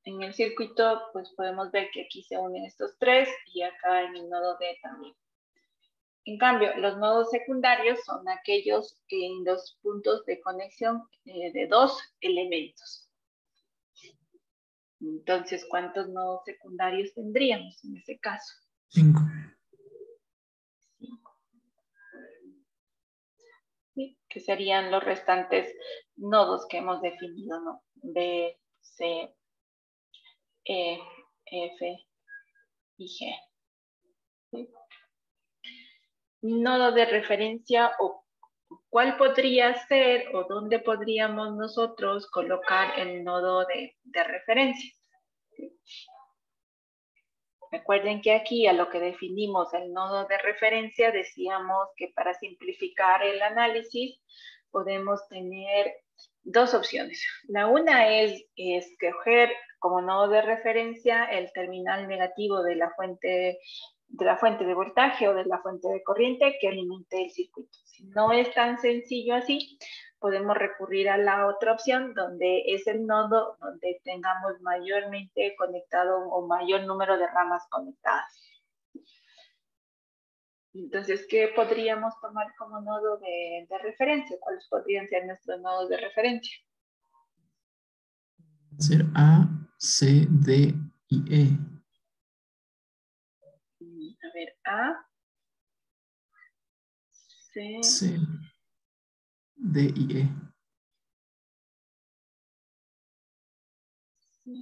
En el circuito, pues podemos ver que aquí se unen estos tres y acá en el nodo D también. En cambio, los nodos secundarios son aquellos en los puntos de conexión de dos elementos. Entonces, ¿cuántos nodos secundarios tendríamos en ese caso? 5. ¿Sí? Que serían los restantes nodos que hemos definido, ¿no? B, C, E, F y G. ¿Sí? Nodo de referencia o cuál podría ser o dónde podríamos nosotros colocar el nodo de referencia. ¿Sí? Recuerden que aquí a lo que definimos el nodo de referencia decíamos que para simplificar el análisis podemos tener dos opciones. La una es escoger como nodo de referencia el terminal negativo de la fuente de voltaje o de la fuente de corriente que alimente el circuito. Si no es tan sencillo así, podemos recurrir a la otra opción donde es el nodo donde tengamos mayormente conectado o mayor número de ramas conectadas. Entonces, ¿qué podríamos tomar como nodo de referencia? ¿Cuáles podrían ser nuestros nodos de referencia? Ser A, C, D y E. A ver, A, C, C, D y E.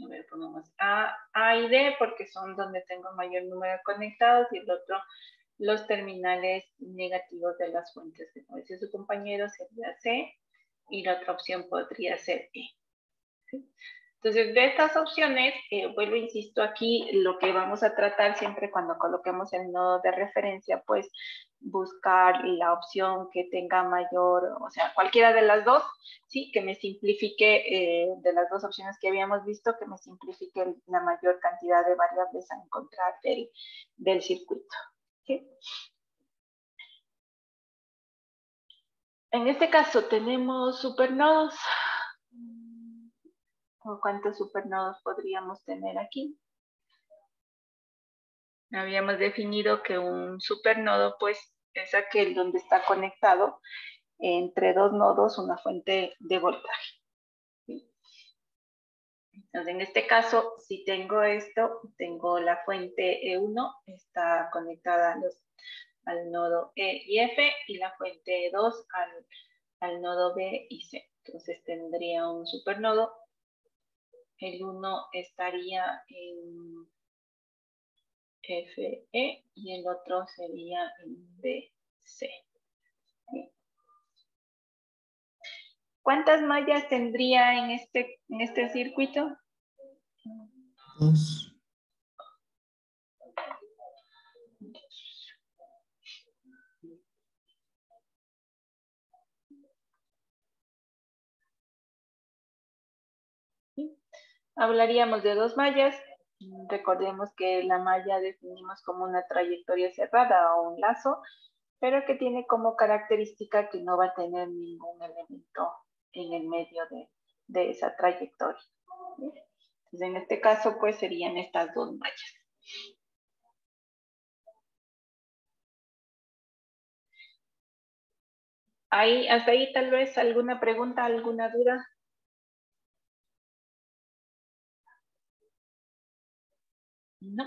a ver, pongamos A y D porque son donde tengo mayor número de conectados y el otro los terminales negativos de las fuentes. Como dice su compañero, sería C y la otra opción podría ser E. ¿Sí? Entonces, de estas opciones, vuelvo, insisto, aquí lo que vamos a tratar siempre cuando coloquemos el nodo de referencia, pues buscar la opción que tenga mayor, o sea, cualquiera de las dos, sí, que me simplifique, de las dos opciones que habíamos visto, que me simplifique la mayor cantidad de variables a encontrar del circuito. ¿Sí? En este caso tenemos supernodos. ¿Cuántos supernodos podríamos tener aquí? Habíamos definido que un supernodo, pues, es aquel donde está conectado entre dos nodos una fuente de voltaje. ¿Sí? Entonces, en este caso, si tengo esto, tengo la fuente E1, está conectada al nodo E y F, y la fuente E2 al nodo B y C. Entonces, tendría un supernodo. El 1 estaría en FE y el otro sería en BC. ¿Sí? ¿Cuántas mallas tendría en este circuito? 2. ¿Sí? Hablaríamos de dos mallas. Recordemos que la malla definimos como una trayectoria cerrada o un lazo, pero que tiene como característica que no va a tener ningún elemento en el medio de esa trayectoria. ¿Sí? Entonces, en este caso, pues serían estas dos mallas. Hasta ahí tal vez alguna pregunta, alguna duda. No.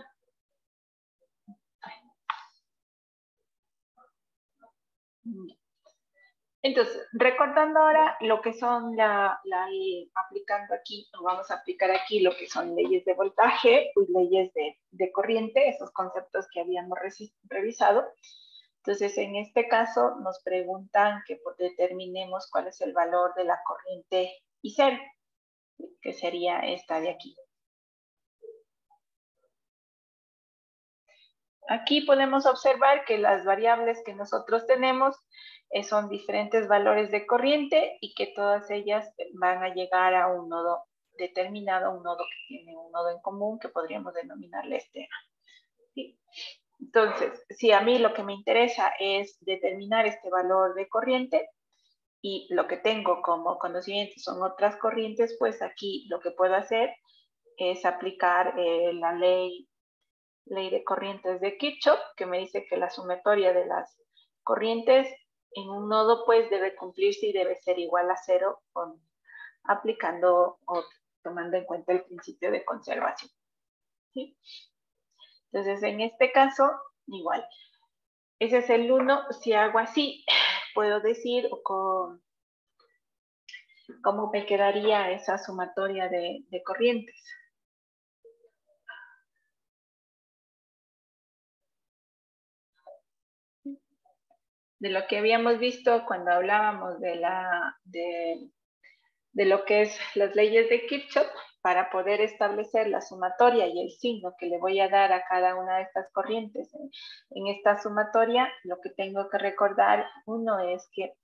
Entonces, recordando ahora lo que son aplicando aquí, vamos a aplicar aquí lo que son leyes de voltaje y leyes de corriente, esos conceptos que habíamos revisado. Entonces, en este caso nos preguntan que determinemos cuál es el valor de la corriente I0, que sería esta de aquí. Aquí podemos observar que las variables que nosotros tenemos son diferentes valores de corriente y que todas ellas van a llegar a un nodo determinado, un nodo que tiene un nodo en común que podríamos denominarle estera. ¿Sí? Entonces, si a mí lo que me interesa es determinar este valor de corriente y lo que tengo como conocimiento son otras corrientes, pues aquí lo que puedo hacer es aplicar la ley de corrientes de Kirchhoff, que me dice que la sumatoria de las corrientes en un nodo pues debe cumplirse y debe ser igual a 0 aplicando o tomando en cuenta el principio de conservación. ¿Sí? Entonces, en este caso, igual. Ese es el 1. Si hago así, puedo decir cómo me quedaría esa sumatoria de corrientes. De lo que habíamos visto cuando hablábamos de lo que es las leyes de Kirchhoff, para poder establecer la sumatoria y el signo que le voy a dar a cada una de estas corrientes en esta sumatoria, lo que tengo que recordar, uno es que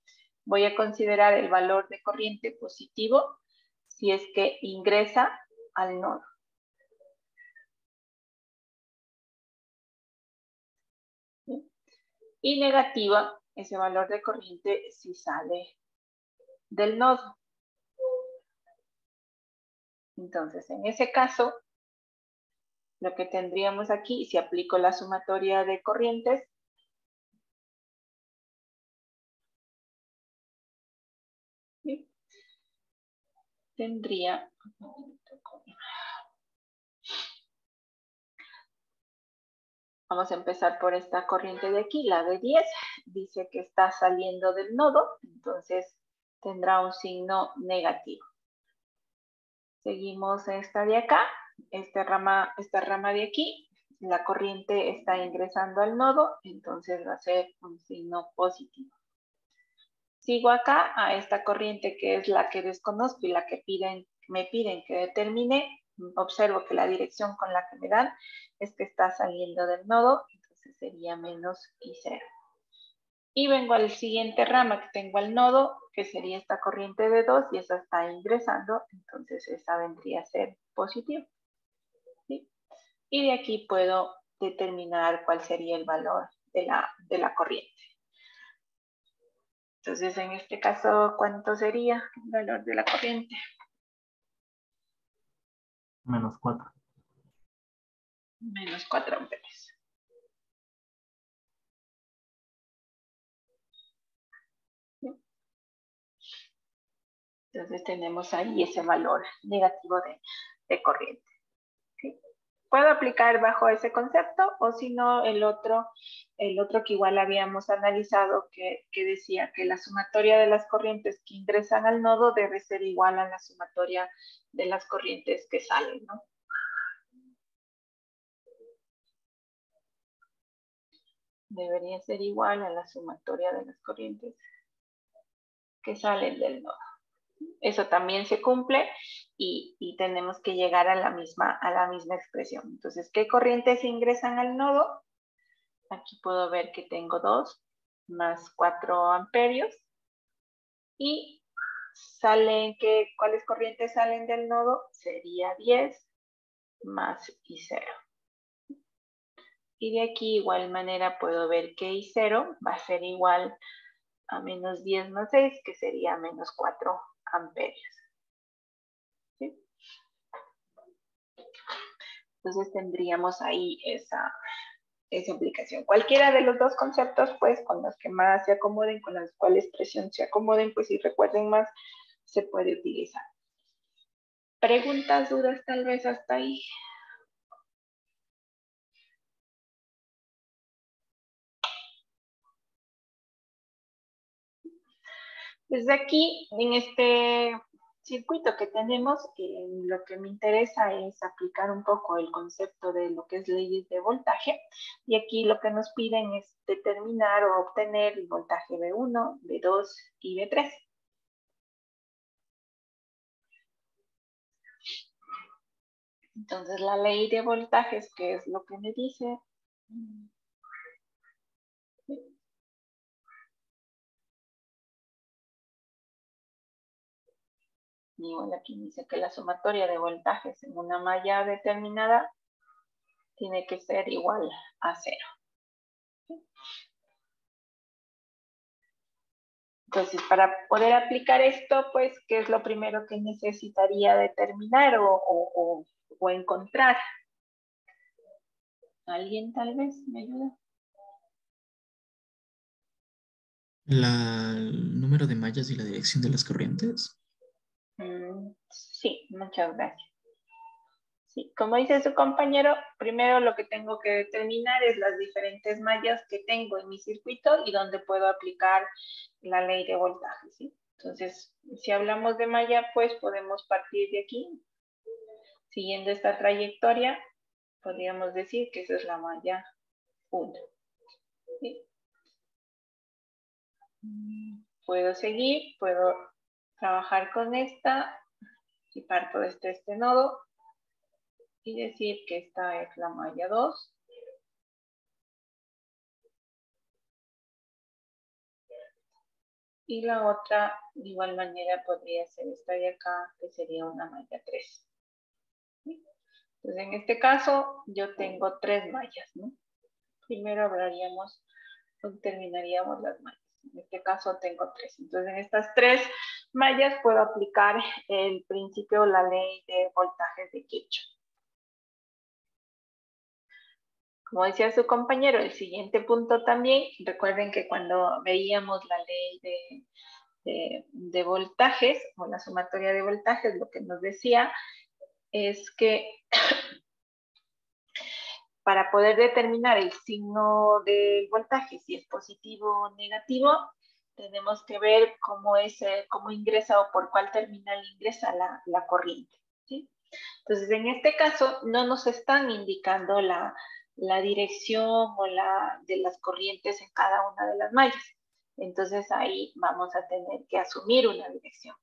voy a considerar el valor de corriente positivo si es que ingresa al nodo. Y negativa ese valor de corriente si sale del nodo. Entonces, en ese caso, lo que tendríamos aquí, si aplico la sumatoria de corrientes, ¿sí? Tendría, vamos a empezar por esta corriente de aquí, la de 10, dice que está saliendo del nodo, entonces tendrá un signo negativo. Seguimos esta de acá, esta rama de aquí, la corriente está ingresando al nodo, entonces va a ser un signo positivo. Sigo acá a esta corriente que es la que desconozco y la que me piden que determine. Observo que la dirección con la que me dan es que está saliendo del nodo, entonces sería menos I0. Y vengo al siguiente rama que tengo al nodo, que sería esta corriente de 2, y esa está ingresando, entonces esa vendría a ser positiva. ¿Sí? Y de aquí puedo determinar cuál sería el valor de la corriente. Entonces, en este caso, ¿cuánto sería el valor de la corriente? Menos 4. Menos 4 amperes. Entonces tenemos ahí ese valor negativo de corriente. ¿Sí? Puedo aplicar bajo ese concepto o si no el otro que igual habíamos analizado que decía que la sumatoria de las corrientes que ingresan al nodo debe ser igual a la sumatoria de las corrientes que salen, ¿no? Debería ser igual a la sumatoria de las corrientes que salen del nodo. Eso también se cumple y tenemos que llegar a la misma expresión. Entonces, ¿qué corrientes ingresan al nodo? Aquí puedo ver que tengo 2 más 4 amperios. Y ¿cuáles corrientes salen del nodo? Sería 10 más I0. Y de aquí, igual manera, puedo ver que I0 va a ser igual a menos 10 más 6, que sería menos 4 amperios. ¿Sí? Entonces tendríamos ahí esa aplicación. Cualquiera de los dos conceptos, pues, con los que más se acomoden, con las cuales expresión se acomoden, pues, si recuerden más, se puede utilizar. ¿Preguntas, dudas, tal vez hasta ahí? Desde aquí, en este circuito que tenemos, lo que me interesa es aplicar un poco el concepto de lo que es leyes de voltaje. Y aquí lo que nos piden es determinar o obtener el voltaje B1, B2 y B3. Entonces, la ley de voltajes, ¿qué es lo que me dice? Igual aquí dice que la sumatoria de voltajes en una malla determinada tiene que ser igual a 0. Entonces, para poder aplicar esto, pues, ¿qué es lo primero que necesitaría determinar o encontrar? ¿Alguien tal vez me ayuda? El número de mallas y la dirección de las corrientes. Sí, muchas gracias. Sí, como dice su compañero, primero lo que tengo que determinar es las diferentes mallas que tengo en mi circuito y donde puedo aplicar la ley de voltaje, ¿sí? Entonces, si hablamos de malla, pues podemos partir de aquí. Siguiendo esta trayectoria, podríamos decir que esa es la malla 1. ¿Sí? Puedo seguir, puedo trabajar con esta y parto desde este nodo y decir que esta es la malla 2. Y la otra, de igual manera, podría ser esta de acá, que sería una malla 3. ¿Sí? Entonces, en este caso, yo tengo 3 mallas, ¿no? Primero terminaríamos las mallas. En este caso, tengo 3. Entonces, en estas 3 mallas puedo aplicar el principio o la ley de voltajes de Kirchhoff. Como decía su compañero, el siguiente punto también, recuerden que cuando veíamos la ley de voltajes o la sumatoria de voltajes, lo que nos decía es que para poder determinar el signo del voltaje, si es positivo o negativo, tenemos que ver cómo ingresa o por cuál terminal ingresa la corriente, ¿sí? Entonces, en este caso, no nos están indicando la dirección o de las corrientes en cada una de las mallas. Entonces, ahí vamos a tener que asumir una dirección.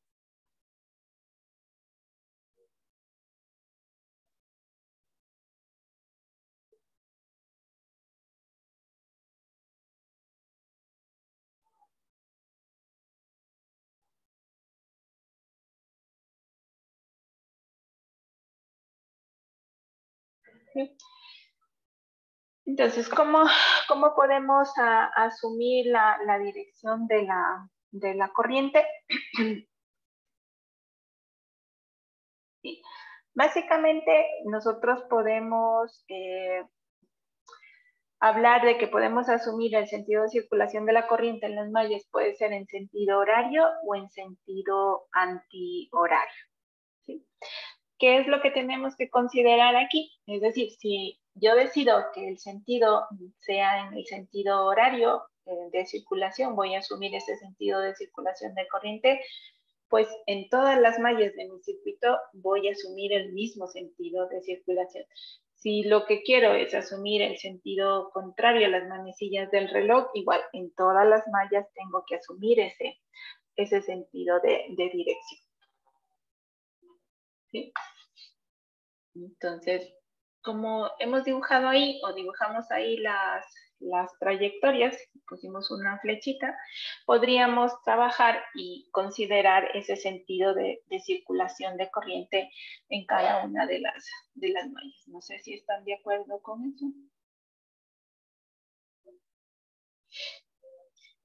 ¿Sí? Entonces, ¿cómo podemos asumir la dirección de la corriente? Sí. Básicamente, nosotros podemos hablar de que podemos asumir el sentido de circulación de la corriente en las mallas, puede ser en sentido horario o en sentido antihorario. ¿Sí? ¿Qué es lo que tenemos que considerar aquí? Es decir, si yo decido que el sentido sea en el sentido horario de circulación, voy a asumir ese sentido de circulación de corriente, pues en todas las mallas de mi circuito voy a asumir el mismo sentido de circulación. Si lo que quiero es asumir el sentido contrario a las manecillas del reloj, igual en todas las mallas tengo que asumir ese sentido de dirección. ¿Sí? Entonces, como hemos dibujado ahí o dibujamos ahí las trayectorias, pusimos una flechita, podríamos trabajar y considerar ese sentido de circulación de corriente en cada una de las mallas. No sé si están de acuerdo con eso.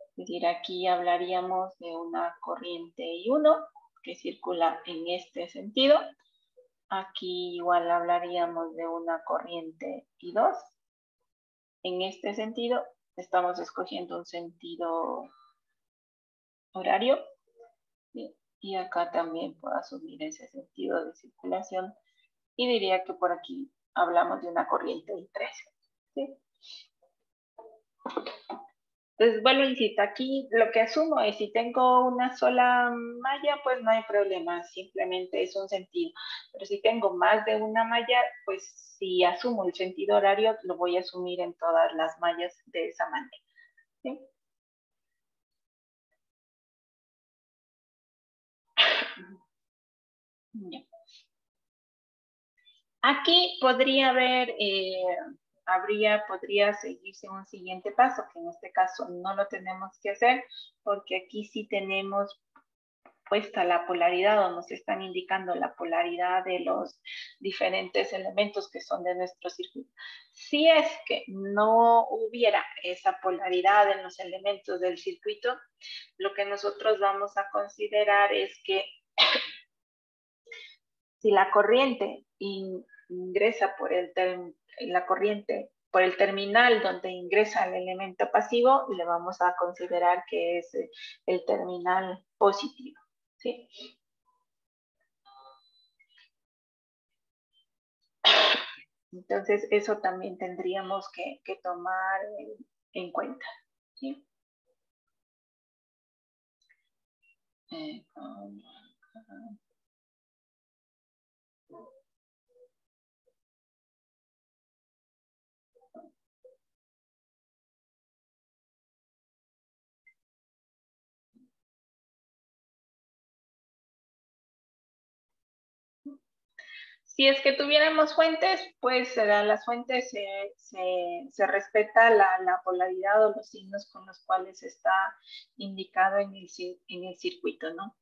Es decir, aquí hablaríamos de una corriente I1 que circula en este sentido. Aquí igual hablaríamos de una corriente I2. En este sentido, estamos escogiendo un sentido horario. ¿Sí? Y acá también puedo asumir ese sentido de circulación. Y diría que por aquí hablamos de una corriente I3. ¿Sí? Entonces, vuelvo a insistir, aquí lo que asumo es si tengo una sola malla, pues no hay problema, simplemente es un sentido. Pero si tengo más de una malla, pues si asumo el sentido horario, lo voy a asumir en todas las mallas de esa manera. ¿Sí? Aquí podría haber, podría seguirse un siguiente paso, que en este caso no lo tenemos que hacer, porque aquí sí tenemos puesta la polaridad o nos están indicando la polaridad de los diferentes elementos que son de nuestro circuito. Si es que no hubiera esa polaridad en los elementos del circuito, lo que nosotros vamos a considerar es que si la corriente ingresa por por el terminal donde ingresa el elemento pasivo, le vamos a considerar que es el terminal positivo, ¿sí? Entonces, eso también tendríamos que tomar en cuenta, ¿sí? Si es que tuviéramos fuentes, pues las fuentes se respeta la polaridad o los signos con los cuales está indicado en el circuito, ¿no?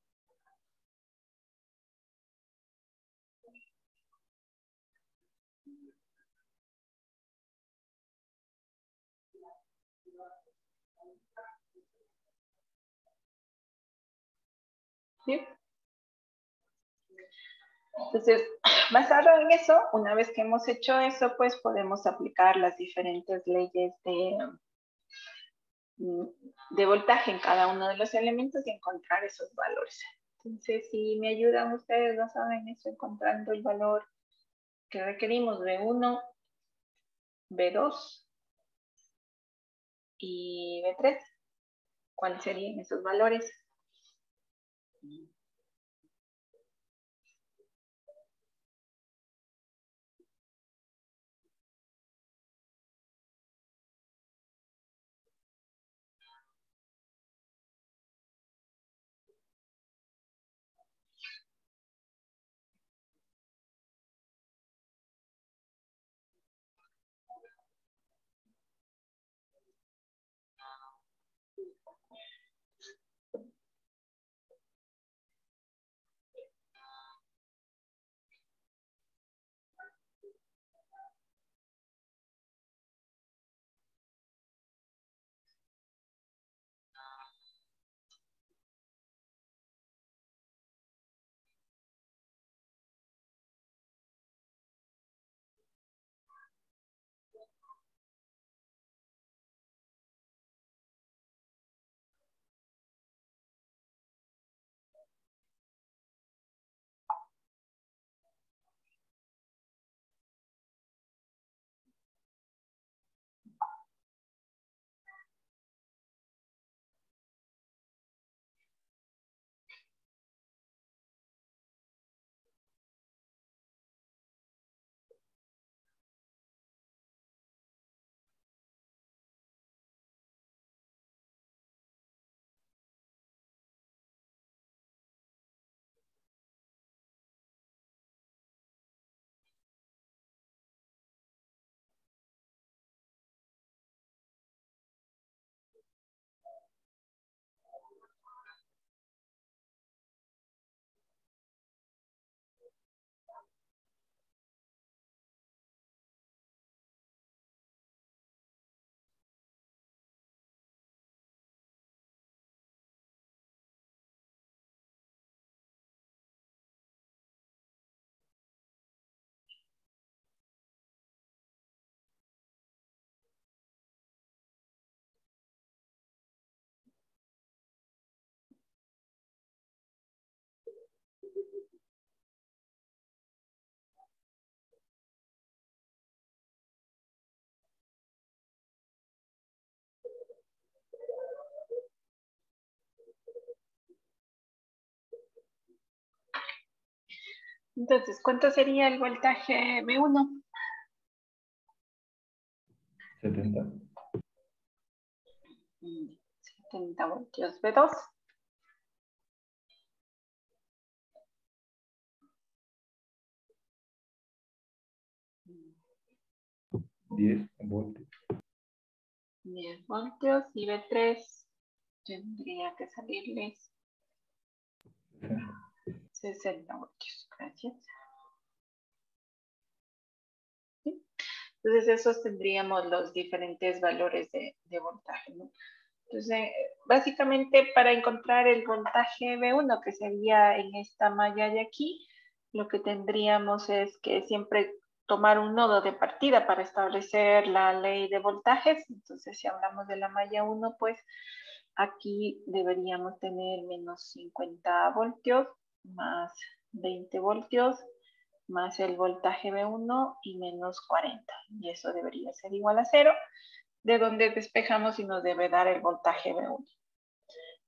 ¿Sí? Entonces, basado en eso, una vez que hemos hecho eso, pues podemos aplicar las diferentes leyes de voltaje en cada uno de los elementos y encontrar esos valores. Entonces, si me ayudan ustedes, basado en eso, encontrando el valor que requerimos, B1, B2 y B3, ¿cuáles serían esos valores? Entonces, ¿cuánto sería el voltaje B1? 70. 70 voltios. B2. 10 voltios. 10 voltios y B3 tendría que salirles 60 voltios. Gracias. ¿Sí? Entonces, esos tendríamos los diferentes valores de voltaje, ¿no? Entonces, básicamente para encontrar el voltaje V1, que sería en esta malla de aquí, lo que tendríamos es que siempre tomar un nodo de partida para establecer la ley de voltajes. Entonces, si hablamos de la malla 1, pues aquí deberíamos tener menos 50 voltios, más 20 voltios, más el voltaje V1 y menos 40. Y eso debería ser igual a 0, de donde despejamos y nos debe dar el voltaje V1.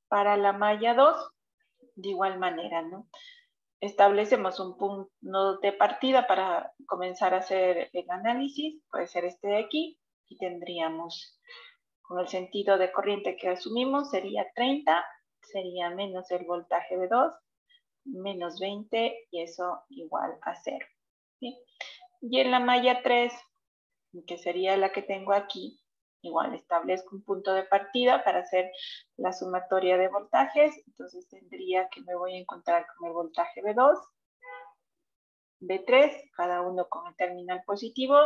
Para la malla 2, de igual manera, ¿no? Establecemos un punto de partida para comenzar a hacer el análisis, puede ser este de aquí, y tendríamos, con el sentido de corriente que asumimos, sería 30, sería menos el voltaje V2, menos 20, y eso igual a 0. ¿Sí? Y en la malla 3, que sería la que tengo aquí, igual establezco un punto de partida para hacer la sumatoria de voltajes. Entonces tendría que me voy a encontrar con el voltaje V2, V3, cada uno con el terminal positivo,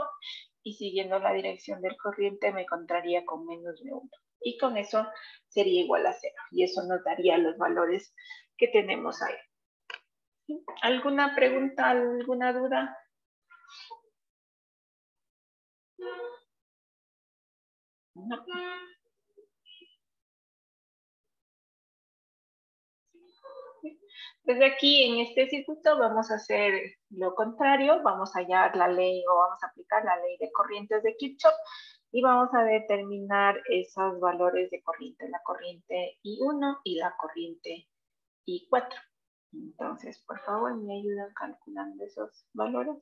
y siguiendo la dirección del corriente me encontraría con menos V1. Y con eso sería igual a 0. Y eso nos daría los valores que tenemos ahí. ¿Alguna pregunta, alguna duda? No. Desde aquí, en este circuito, vamos a hacer lo contrario. Vamos a hallar la ley o vamos a aplicar la ley de corrientes de Kirchhoff y vamos a determinar esos valores de corriente, la corriente I1 y la corriente I4. Entonces, por favor, me ayudan calculando esos valores.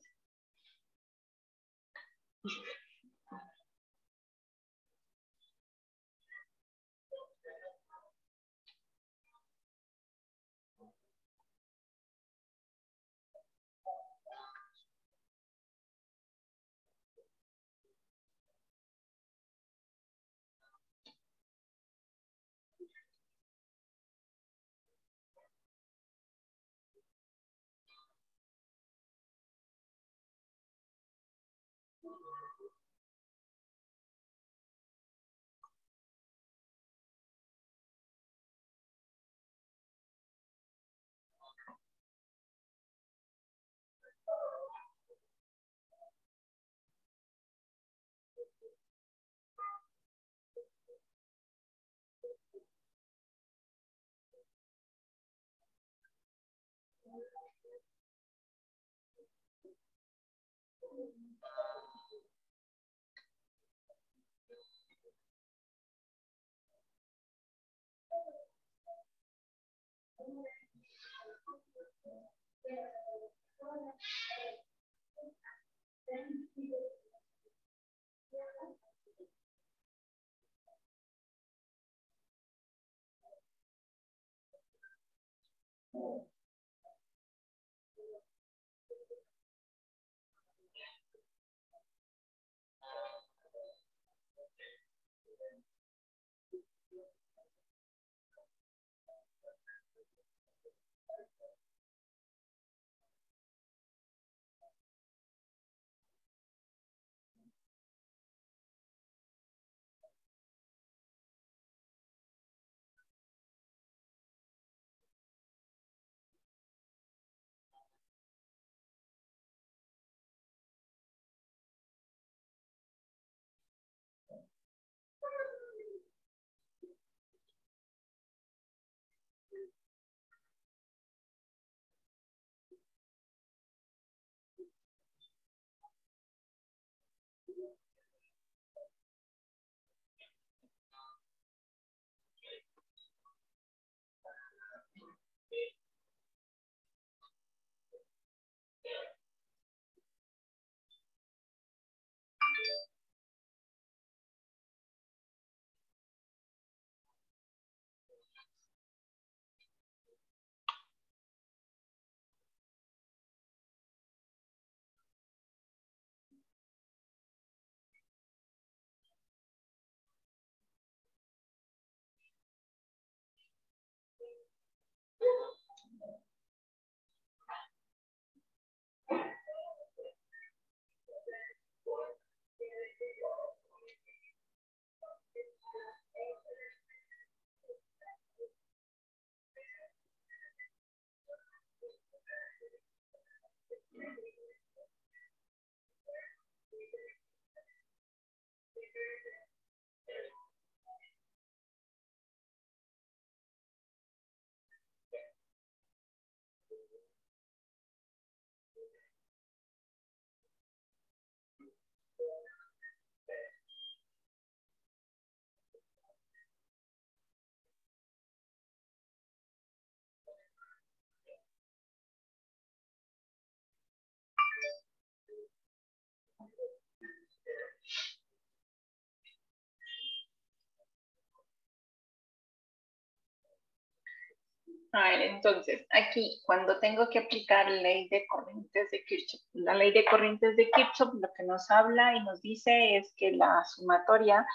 A ver, entonces, aquí, cuando tengo que aplicar la ley de corrientes de Kirchhoff, la ley de corrientes de Kirchhoff lo que nos habla y nos dice es que la sumatoria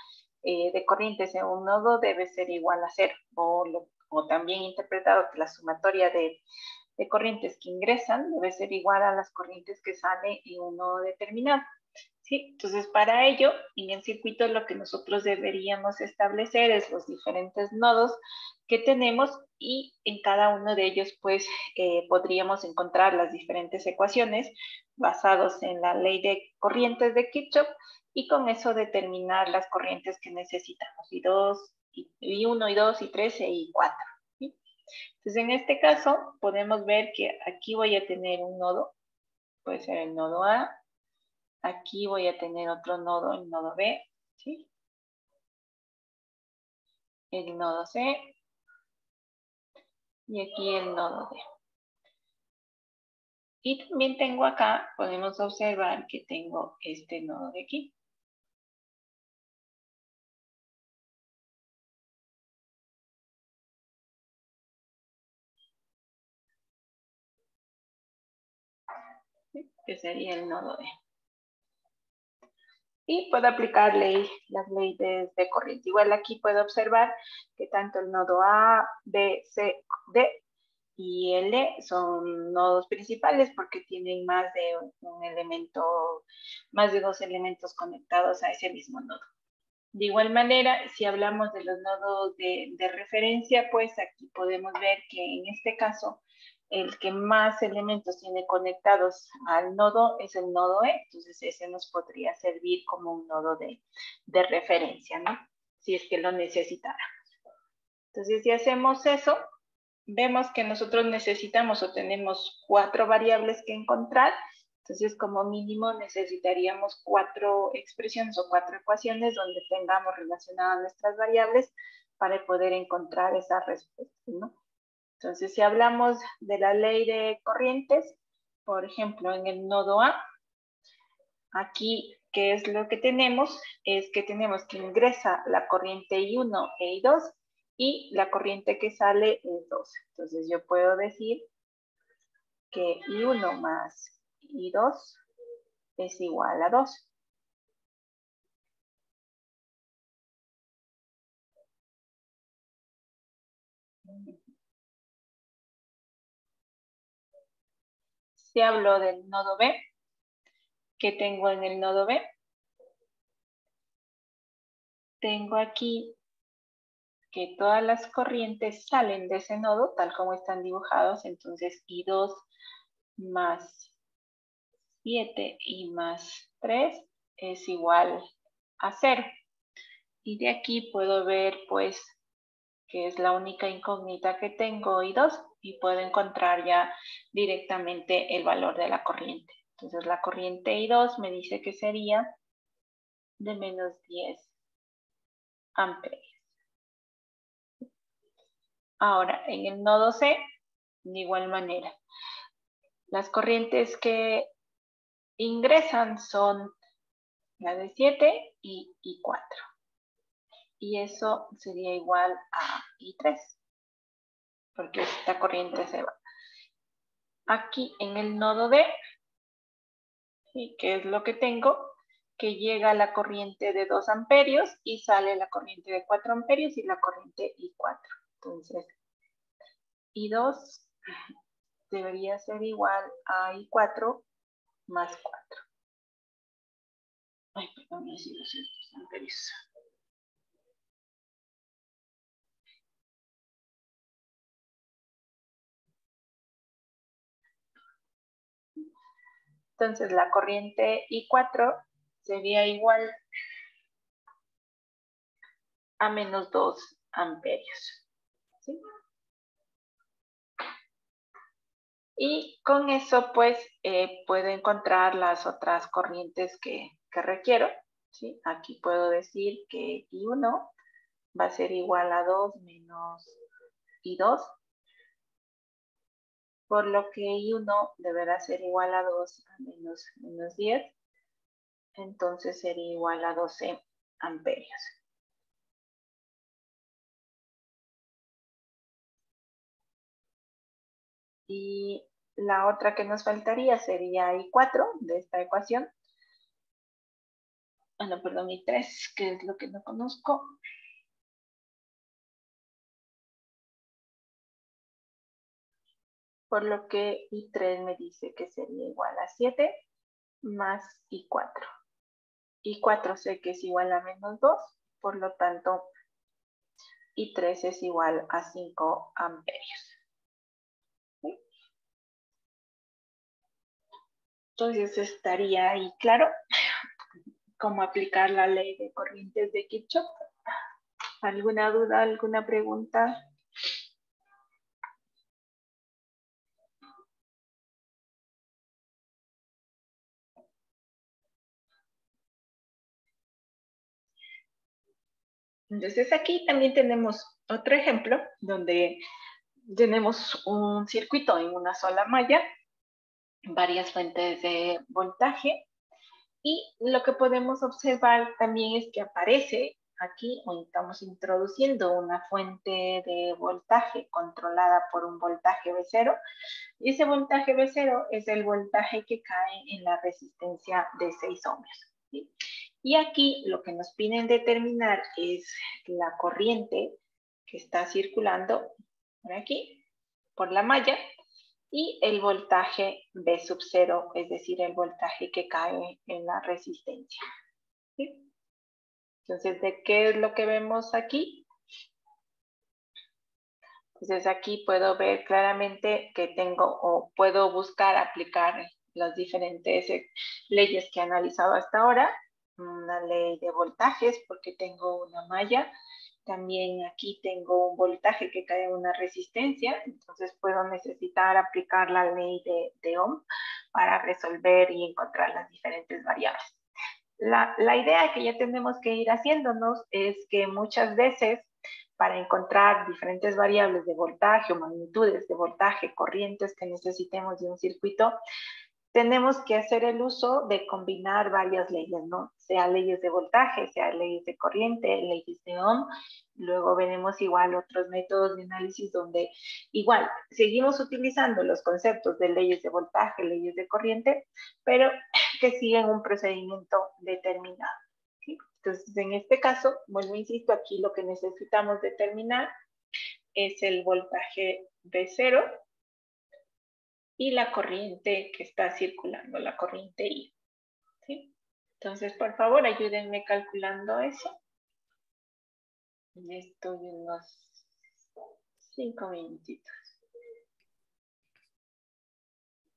de corrientes en un nodo debe ser igual a cero, o también interpretado que la sumatoria de corrientes que ingresan debe ser igual a las corrientes que salen en un nodo determinado. ¿Sí? Entonces, para ello, en el circuito lo que nosotros deberíamos establecer es los diferentes nodos que tenemos y en cada uno de ellos, pues, podríamos encontrar las diferentes ecuaciones basados en la ley de corrientes de Kirchhoff y con eso determinar las corrientes que necesitamos, I2, I1, I2, I3 y I4. ¿Sí? Entonces, en este caso, podemos ver que aquí voy a tener un nodo, puede ser el nodo A. Aquí voy a tener otro nodo, el nodo B, ¿sí? El nodo C. Y aquí el nodo D. Y también tengo acá, podemos observar que tengo este nodo de aquí. ¿Sí? Que sería el nodo D. Y puedo aplicar las leyes de corriente. Igual aquí puedo observar que tanto el nodo A, B, C, D y L son nodos principales porque tienen más de un elemento, más de dos elementos conectados a ese mismo nodo. De igual manera, si hablamos de los nodos de referencia, pues aquí podemos ver que en este caso el que más elementos tiene conectados al nodo es el nodo E, entonces ese nos podría servir como un nodo de referencia, ¿no? Si es que lo necesitáramos. Entonces, si hacemos eso, vemos que nosotros necesitamos o tenemos 4 variables que encontrar. Entonces, como mínimo, necesitaríamos 4 expresiones o 4 ecuaciones donde tengamos relacionadas nuestras variables para poder encontrar esa respuesta, ¿no? Entonces, si hablamos de la ley de corrientes, por ejemplo, en el nodo A, aquí, ¿qué es lo que tenemos? Es que tenemos que ingresa la corriente I1 e I2 y la corriente que sale es 2. Entonces, yo puedo decir que I1 más I2 es igual a 2. Si hablo del nodo B, ¿qué tengo en el nodo B? Tengo aquí que todas las corrientes salen de ese nodo, tal como están dibujados. Entonces, I2 más 7 y más 3 es igual a 0. Y de aquí puedo ver, pues, que es la única incógnita que tengo, I2, y puedo encontrar ya directamente el valor de la corriente. Entonces, la corriente I2 me dice que sería de menos 10 amperios. Ahora, en el nodo C, de igual manera, las corrientes que ingresan son la de 7 y I4. Y eso sería igual a I3, porque esta corriente se va. Aquí en el nodo D, ¿sí? ¿Qué es lo que tengo? Que llega la corriente de 2 amperios y sale la corriente de 4 amperios y la corriente I4. Entonces, I2 debería ser igual a I4 más 4. Ay, perdón, no sé los amperios. Entonces, la corriente I4 sería igual a menos 2 amperios. ¿Sí? Y con eso, pues, puedo encontrar las otras corrientes que requiero. ¿Sí? Aquí puedo decir que I1 va a ser igual a 2 menos I2, por lo que I1 deberá ser igual a 2 a menos 10, entonces sería igual a 12 amperios. Y la otra que nos faltaría sería I4 de esta ecuación. Ah, no, perdón, I3, que es lo que no conozco. Por lo que I3 me dice que sería igual a 7 más I4. I4 sé que es igual a menos 2, por lo tanto I3 es igual a 5 amperios. ¿Sí? Entonces estaría ahí claro cómo aplicar la ley de corrientes de Kirchhoff. ¿Alguna duda, alguna pregunta? Entonces aquí también tenemos otro ejemplo donde tenemos un circuito en una sola malla, varias fuentes de voltaje, y lo que podemos observar también es que aparece aquí, o estamos introduciendo una fuente de voltaje controlada por un voltaje V0, y ese voltaje V0 es el voltaje que cae en la resistencia de 6 ohmios. ¿Sí? Y aquí lo que nos piden determinar es la corriente que está circulando por aquí, por la malla, y el voltaje V sub 0, es decir, el voltaje que cae en la resistencia. ¿Sí? Entonces, ¿de qué es lo que vemos aquí? Entonces, aquí puedo ver claramente que tengo, o puedo buscar aplicar las diferentes leyes que he analizado hasta ahora. Una ley de voltajes, porque tengo una malla. También aquí tengo un voltaje que cae en una resistencia, entonces puedo necesitar aplicar la ley de Ohm para resolver y encontrar las diferentes variables. La idea que ya tenemos que ir haciéndonos es que muchas veces para encontrar diferentes variables de voltaje o magnitudes de voltaje, corrientes que necesitemos de un circuito, tenemos que hacer el uso de combinar varias leyes, ¿no? Sea leyes de voltaje, sea leyes de corriente, leyes de Ohm. Luego veremos igual otros métodos de análisis donde igual seguimos utilizando los conceptos de leyes de voltaje, leyes de corriente, pero que siguen un procedimiento determinado. ¿Sí? Entonces, en este caso, vuelvo, insisto, aquí lo que necesitamos determinar es el voltaje V0 y la corriente que está circulando, la corriente I. ¿Sí? Entonces, por favor, ayúdenme calculando eso. Estoy unos 5 minutitos.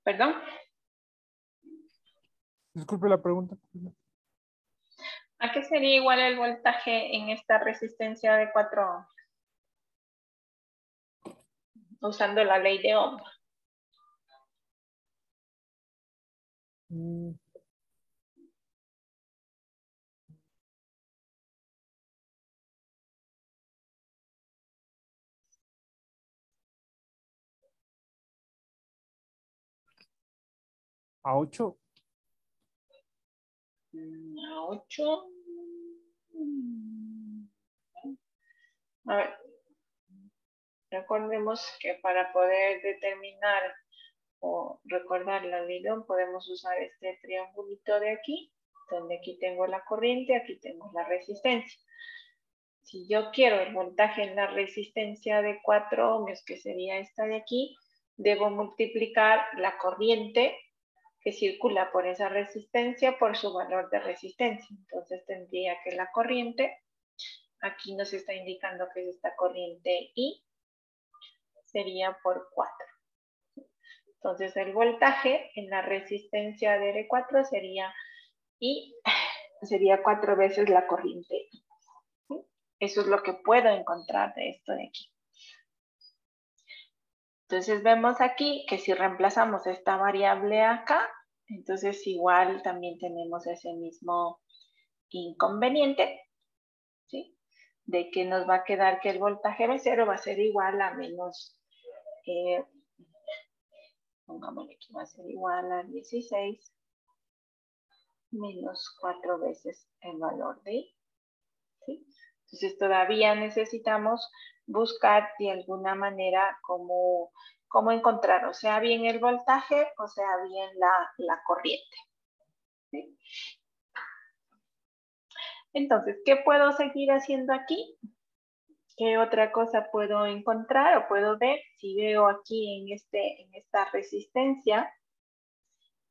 ¿Perdón? Disculpe la pregunta. ¿A qué sería igual el voltaje en esta resistencia de 4 ohms? Usando la ley de Ohm. ¿A 8? A 8. A ver. Recordemos que para poder determinar o recordar la ley de Ohm podemos usar este triangulito de aquí, donde aquí tengo la corriente, aquí tengo la resistencia. Si yo quiero el voltaje en la resistencia de 4 ohmios, que sería esta de aquí, debo multiplicar la corriente que circula por esa resistencia por su valor de resistencia. Entonces tendría que la corriente, aquí nos está indicando que es esta corriente I, sería por 4. Entonces el voltaje en la resistencia de R4 sería I, sería 4 veces la corriente I. ¿Sí? Eso es lo que puedo encontrar de esto de aquí. Entonces vemos aquí que si reemplazamos esta variable acá, entonces igual también tenemos ese mismo inconveniente, ¿sí? De que nos va a quedar que el voltaje V0 va a ser igual a menos, pongámosle que va a ser igual a 16 menos 4 veces el valor de I. ¿Sí? Entonces todavía necesitamos buscar de alguna manera cómo cómo encontrar, o sea bien el voltaje, o sea bien la corriente. ¿Sí? Entonces, ¿qué puedo seguir haciendo aquí? ¿Qué otra cosa puedo encontrar o puedo ver? Si veo aquí en esta resistencia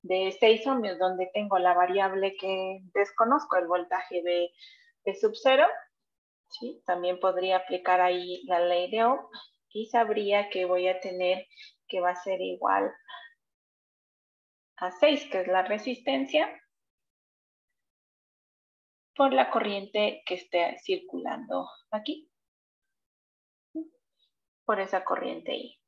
de 6 ohmios, donde tengo la variable que desconozco, el voltaje de sub 0, ¿sí? También podría aplicar ahí la ley de Ohm y sabría que voy a tener que va a ser igual a 6, que es la resistencia, por la corriente que esté circulando aquí, por esa corriente I.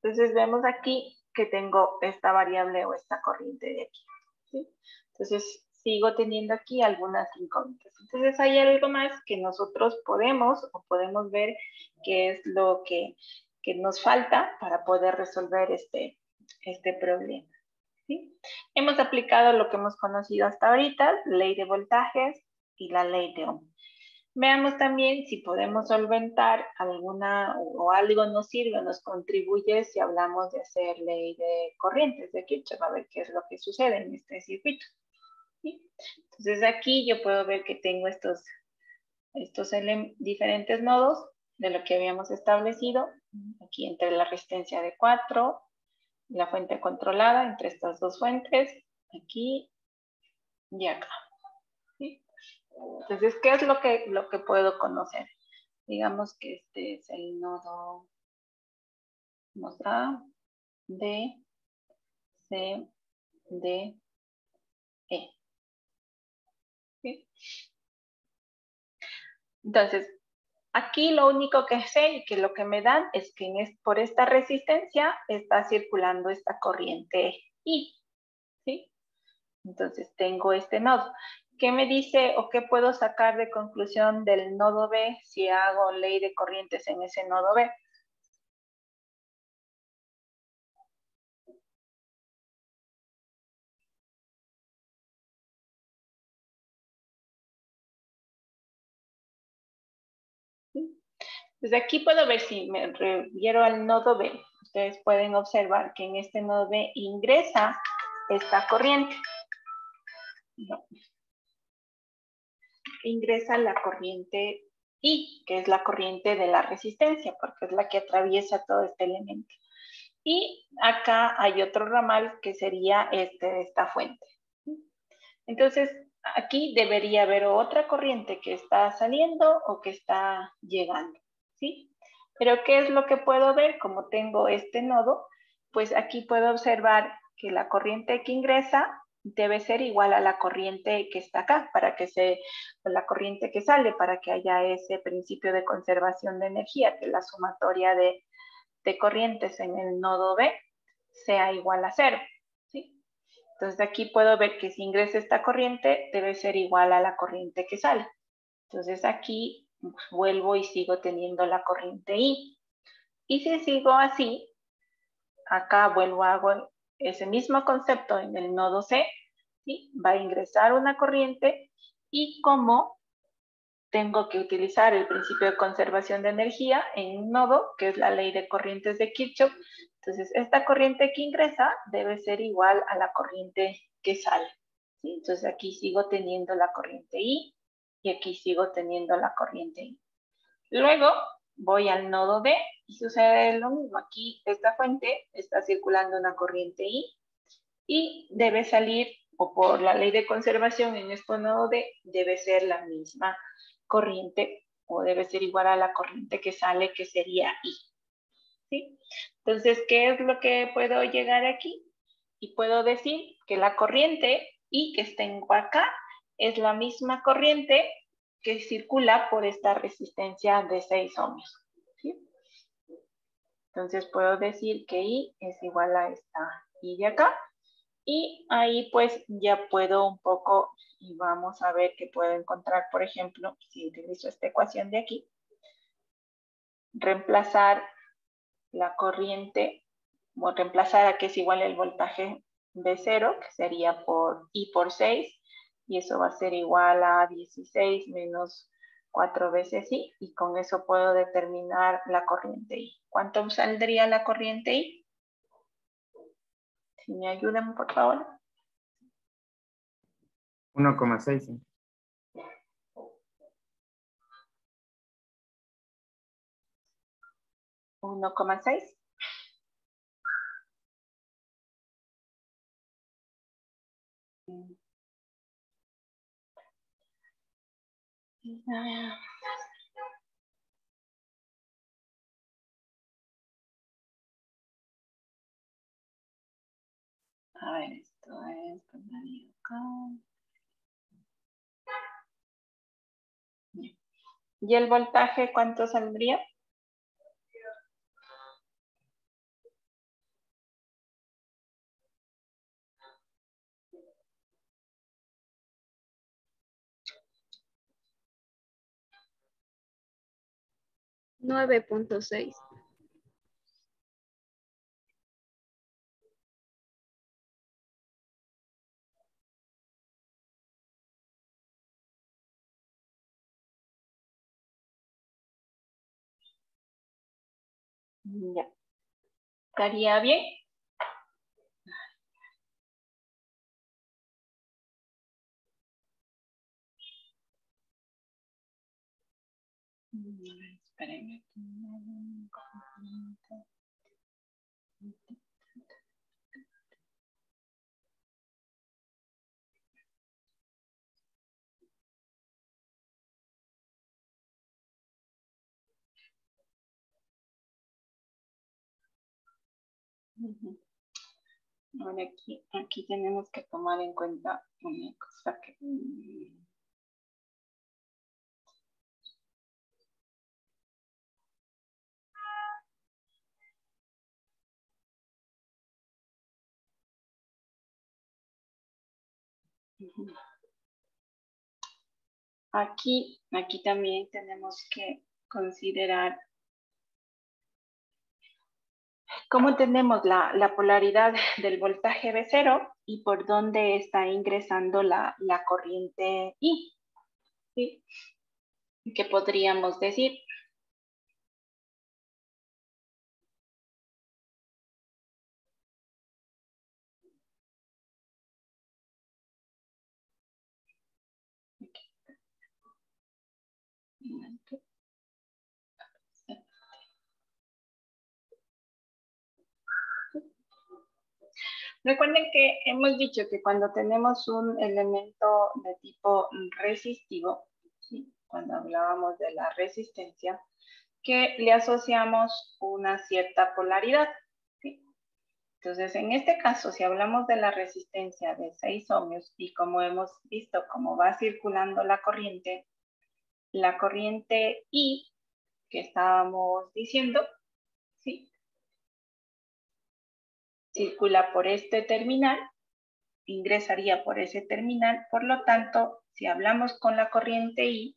Entonces vemos aquí que tengo esta variable o esta corriente de aquí, ¿sí? Entonces sigo teniendo aquí algunas incógnitas. Entonces hay algo más que nosotros podemos ver qué es lo que nos falta para poder resolver este problema, ¿sí? Hemos aplicado lo que hemos conocido hasta ahorita, ley de voltajes y la ley de Ohm. Veamos también si podemos solventar alguna o algo nos sirve o nos contribuye si hablamos de hacer ley de corrientes de Kirchhoff, a ver qué es lo que sucede en este circuito. ¿Sí? Entonces aquí yo puedo ver que tengo estos diferentes nodos de lo que habíamos establecido, aquí entre la resistencia de 4, la fuente controlada, entre estas dos fuentes, aquí y acá. ¿Sí? Entonces, ¿qué es lo que puedo conocer? Digamos que este es el nodo A, D, C, D, E. ¿Sí? Entonces, aquí lo único que sé y que lo que me dan es que por esta resistencia está circulando esta corriente I. ¿Sí? Entonces, tengo este nodo. ¿Qué me dice o qué puedo sacar de conclusión del nodo B si hago ley de corrientes en ese nodo B? Desde aquí puedo ver si me refiero al nodo B. Ustedes pueden observar que en este nodo B ingresa esta corriente. No. Ingresa la corriente I, que es la corriente de la resistencia, porque es la que atraviesa todo este elemento. Y acá hay otro ramal que sería de esta fuente. Entonces, aquí debería haber otra corriente que está saliendo o que está llegando, ¿sí? Pero ¿qué es lo que puedo ver? Como tengo este nodo, pues aquí puedo observar que la corriente que ingresa debe ser igual a la corriente que está acá, o la corriente que sale, para que haya ese principio de conservación de energía, que la sumatoria de corrientes en el nodo B sea igual a 0, ¿sí? Entonces de aquí puedo ver que si ingresa esta corriente debe ser igual a la corriente que sale. Entonces aquí vuelvo y sigo teniendo la corriente I. Y si sigo así, acá vuelvo a hago ese mismo concepto en el nodo C, ¿sí? Va a ingresar una corriente y como tengo que utilizar el principio de conservación de energía en un nodo, que es la ley de corrientes de Kirchhoff. Entonces, esta corriente que ingresa debe ser igual a la corriente que sale, ¿sí? Entonces, aquí sigo teniendo la corriente I y aquí sigo teniendo la corriente I. Luego, voy al nodo D y sucede lo mismo. Aquí, esta fuente está circulando una corriente I y debe salir, o por la ley de conservación en este nodo D, debe ser la misma corriente o debe ser igual a la corriente que sale, que sería I. ¿Sí? Entonces, ¿qué es lo que puedo llegar aquí? Y puedo decir que la corriente I que tengo acá es la misma corriente que circula por esta resistencia de 6 ohmios. ¿Sí? Entonces puedo decir que I es igual a esta I de acá. Y ahí pues ya puedo un poco, y vamos a ver qué puedo encontrar, por ejemplo, si utilizo esta ecuación de aquí, reemplazar la corriente, o reemplazar a que es igual el voltaje de 0, que sería por I por 6, y eso va a ser igual a 16 menos 4 veces I, y con eso puedo determinar la corriente I. ¿Cuánto saldría la corriente I? Si me ayudan, por favor. 1,6. 1,6. A ver, esto es pondría acá. ¿Y el voltaje cuánto saldría? $9.6. Ya. ¿Estaría bien? Espérenme. Ahora aquí tenemos que tomar en cuenta una cosa que... Aquí también tenemos que considerar cómo tenemos la polaridad del voltaje B0 y por dónde está ingresando la corriente I. ¿Sí? ¿Qué podríamos decir? Recuerden que hemos dicho que cuando tenemos un elemento de tipo resistivo, ¿sí? Cuando hablábamos de la resistencia, que le asociamos una cierta polaridad. ¿Sí? Entonces, en este caso, si hablamos de la resistencia de 6 ohmios y como hemos visto cómo va circulando la corriente I que estábamos diciendo, ¿sí? Circula por este terminal, ingresaría por ese terminal, por lo tanto, si hablamos con la corriente I,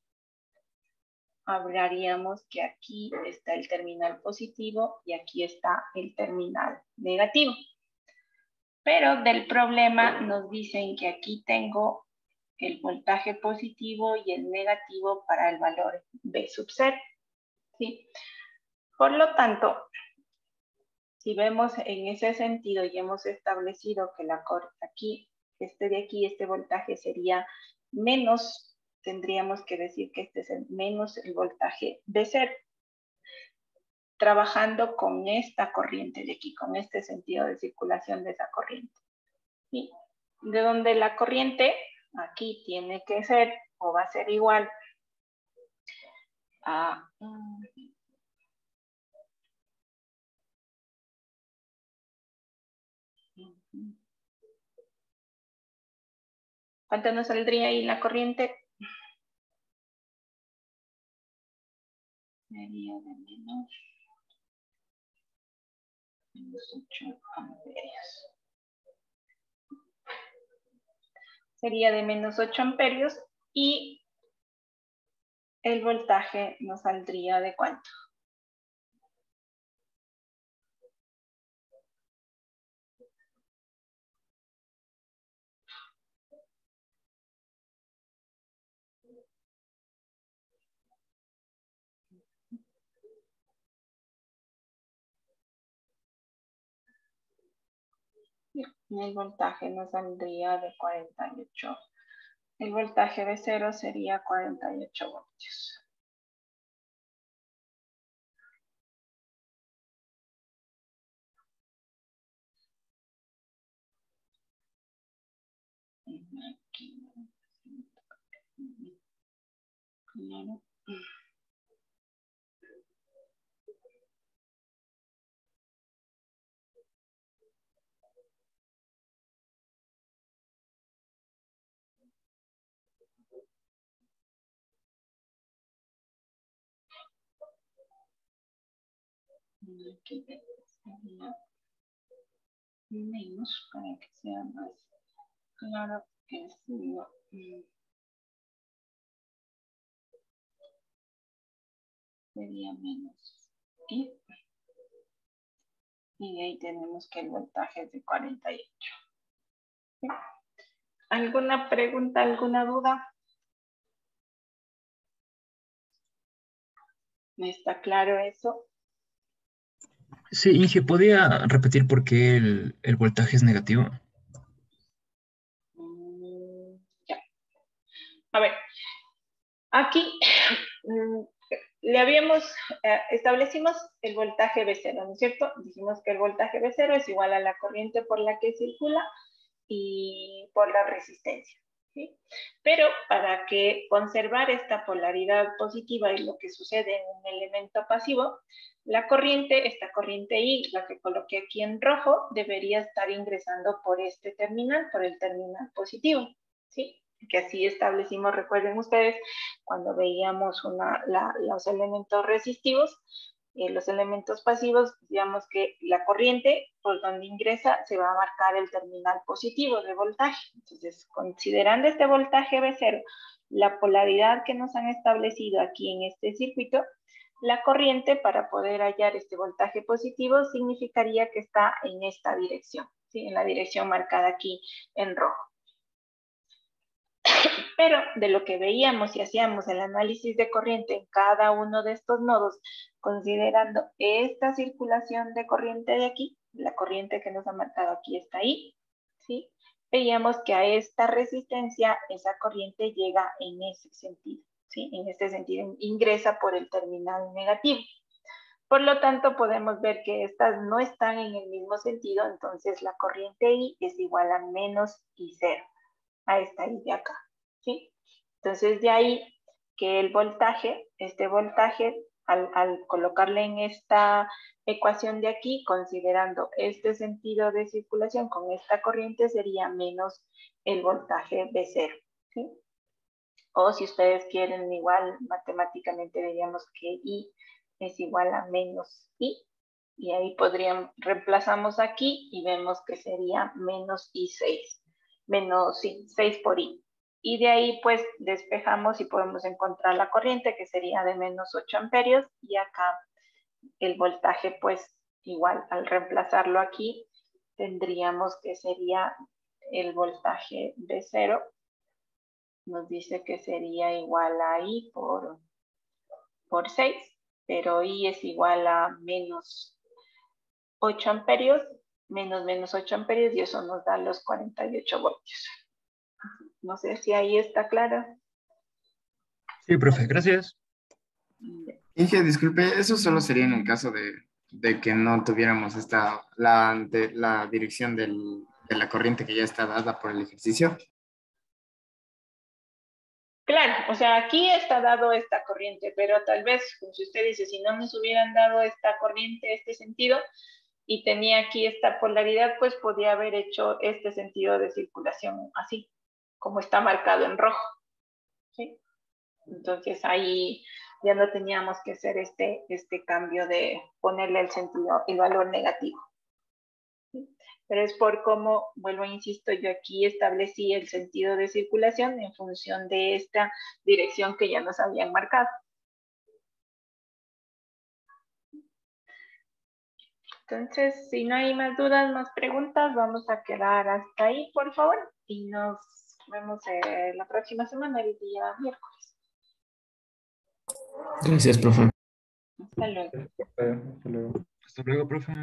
hablaríamos que aquí está el terminal positivo y aquí está el terminal negativo. Pero del problema nos dicen que aquí tengo el voltaje positivo y el negativo para el valor B sub 0. ¿Sí? Por lo tanto, si vemos en ese sentido y hemos establecido que aquí, este voltaje sería menos, tendríamos que decir que este es menos el voltaje B0, trabajando con esta corriente de aquí, con este sentido de circulación de esa corriente. ¿Sí? De donde la corriente aquí tiene que ser o va a ser igual a... ¿Cuánto nos saldría ahí la corriente? Sería de menos 8 amperios. Sería de menos 8 amperios y el voltaje nos saldría de ¿cuánto? El voltaje nos saldría de 48. El voltaje de 0 sería 48 voltios. Aquí. Claro. Aquí sería menos para que sea más claro que sí. Sería menos. Y ahí tenemos que el voltaje es de 48. ¿Sí? ¿Alguna pregunta, alguna duda? ¿Me está claro eso? Sí, Inge, ¿podía repetir por qué el voltaje es negativo? Ya. A ver, aquí le habíamos, establecimos el voltaje B0, ¿no es cierto? Dijimos que el voltaje B0 es igual a la corriente por la que circula y por la resistencia. ¿Sí? Pero para que conservar esta polaridad positiva y lo que sucede en un elemento pasivo, la corriente, esta corriente I, la que coloqué aquí en rojo, debería estar ingresando por este terminal, por el terminal positivo. ¿Sí? Que así establecimos, recuerden ustedes, cuando veíamos los elementos resistivos, los elementos pasivos, digamos que la corriente por donde ingresa se va a marcar el terminal positivo de voltaje. Entonces, considerando este voltaje B0, la polaridad que nos han establecido aquí en este circuito, la corriente para poder hallar este voltaje positivo significaría que está en esta dirección, ¿sí? En la dirección marcada aquí en rojo. Pero de lo que veíamos y hacíamos el análisis de corriente en cada uno de estos nodos, considerando esta circulación de corriente de aquí, la corriente que nos ha marcado aquí está ahí, ¿sí? Veíamos que a esta resistencia esa corriente llega en ese sentido, ¿sí? En este sentido ingresa por el terminal negativo. Por lo tanto, podemos ver que estas no están en el mismo sentido, entonces la corriente I es igual a menos I0, a esta I de acá. ¿Sí? Entonces, de ahí que el voltaje, este voltaje, al colocarle en esta ecuación de aquí, considerando este sentido de circulación con esta corriente, sería menos el voltaje B0. ¿Sí? O si ustedes quieren, igual matemáticamente diríamos que I es igual a menos I. Y ahí reemplazamos aquí y vemos que sería menos I6. Menos 6 por I. Y de ahí pues despejamos y podemos encontrar la corriente que sería de menos 8 amperios y acá el voltaje pues igual al reemplazarlo aquí tendríamos que sería el voltaje de 0. Nos dice que sería igual a I por 6, pero I es igual a menos 8 amperios, menos 8 amperios y eso nos da los 48 voltios. No sé si ahí está claro. Sí, profe, gracias. Inge, disculpe, eso solo sería en el caso de que no tuviéramos la dirección de la corriente que ya está dada por el ejercicio. Claro, o sea, aquí está dado esta corriente, pero tal vez, como si usted dice, si no nos hubieran dado esta corriente, este sentido, y tenía aquí esta polaridad, pues podía haber hecho este sentido de circulación así, como está marcado en rojo. ¿Sí? Entonces ahí ya no teníamos que hacer este cambio de ponerle el sentido, el valor negativo. ¿Sí? Pero es por cómo, vuelvo a insisto, yo aquí establecí el sentido de circulación en función de esta dirección que ya nos habían marcado. Entonces, si no hay más dudas, más preguntas, vamos a quedar hasta ahí, por favor, y nos vemos la próxima semana, el día miércoles. Gracias, profe. Hasta luego. Hasta luego. Hasta luego, profe.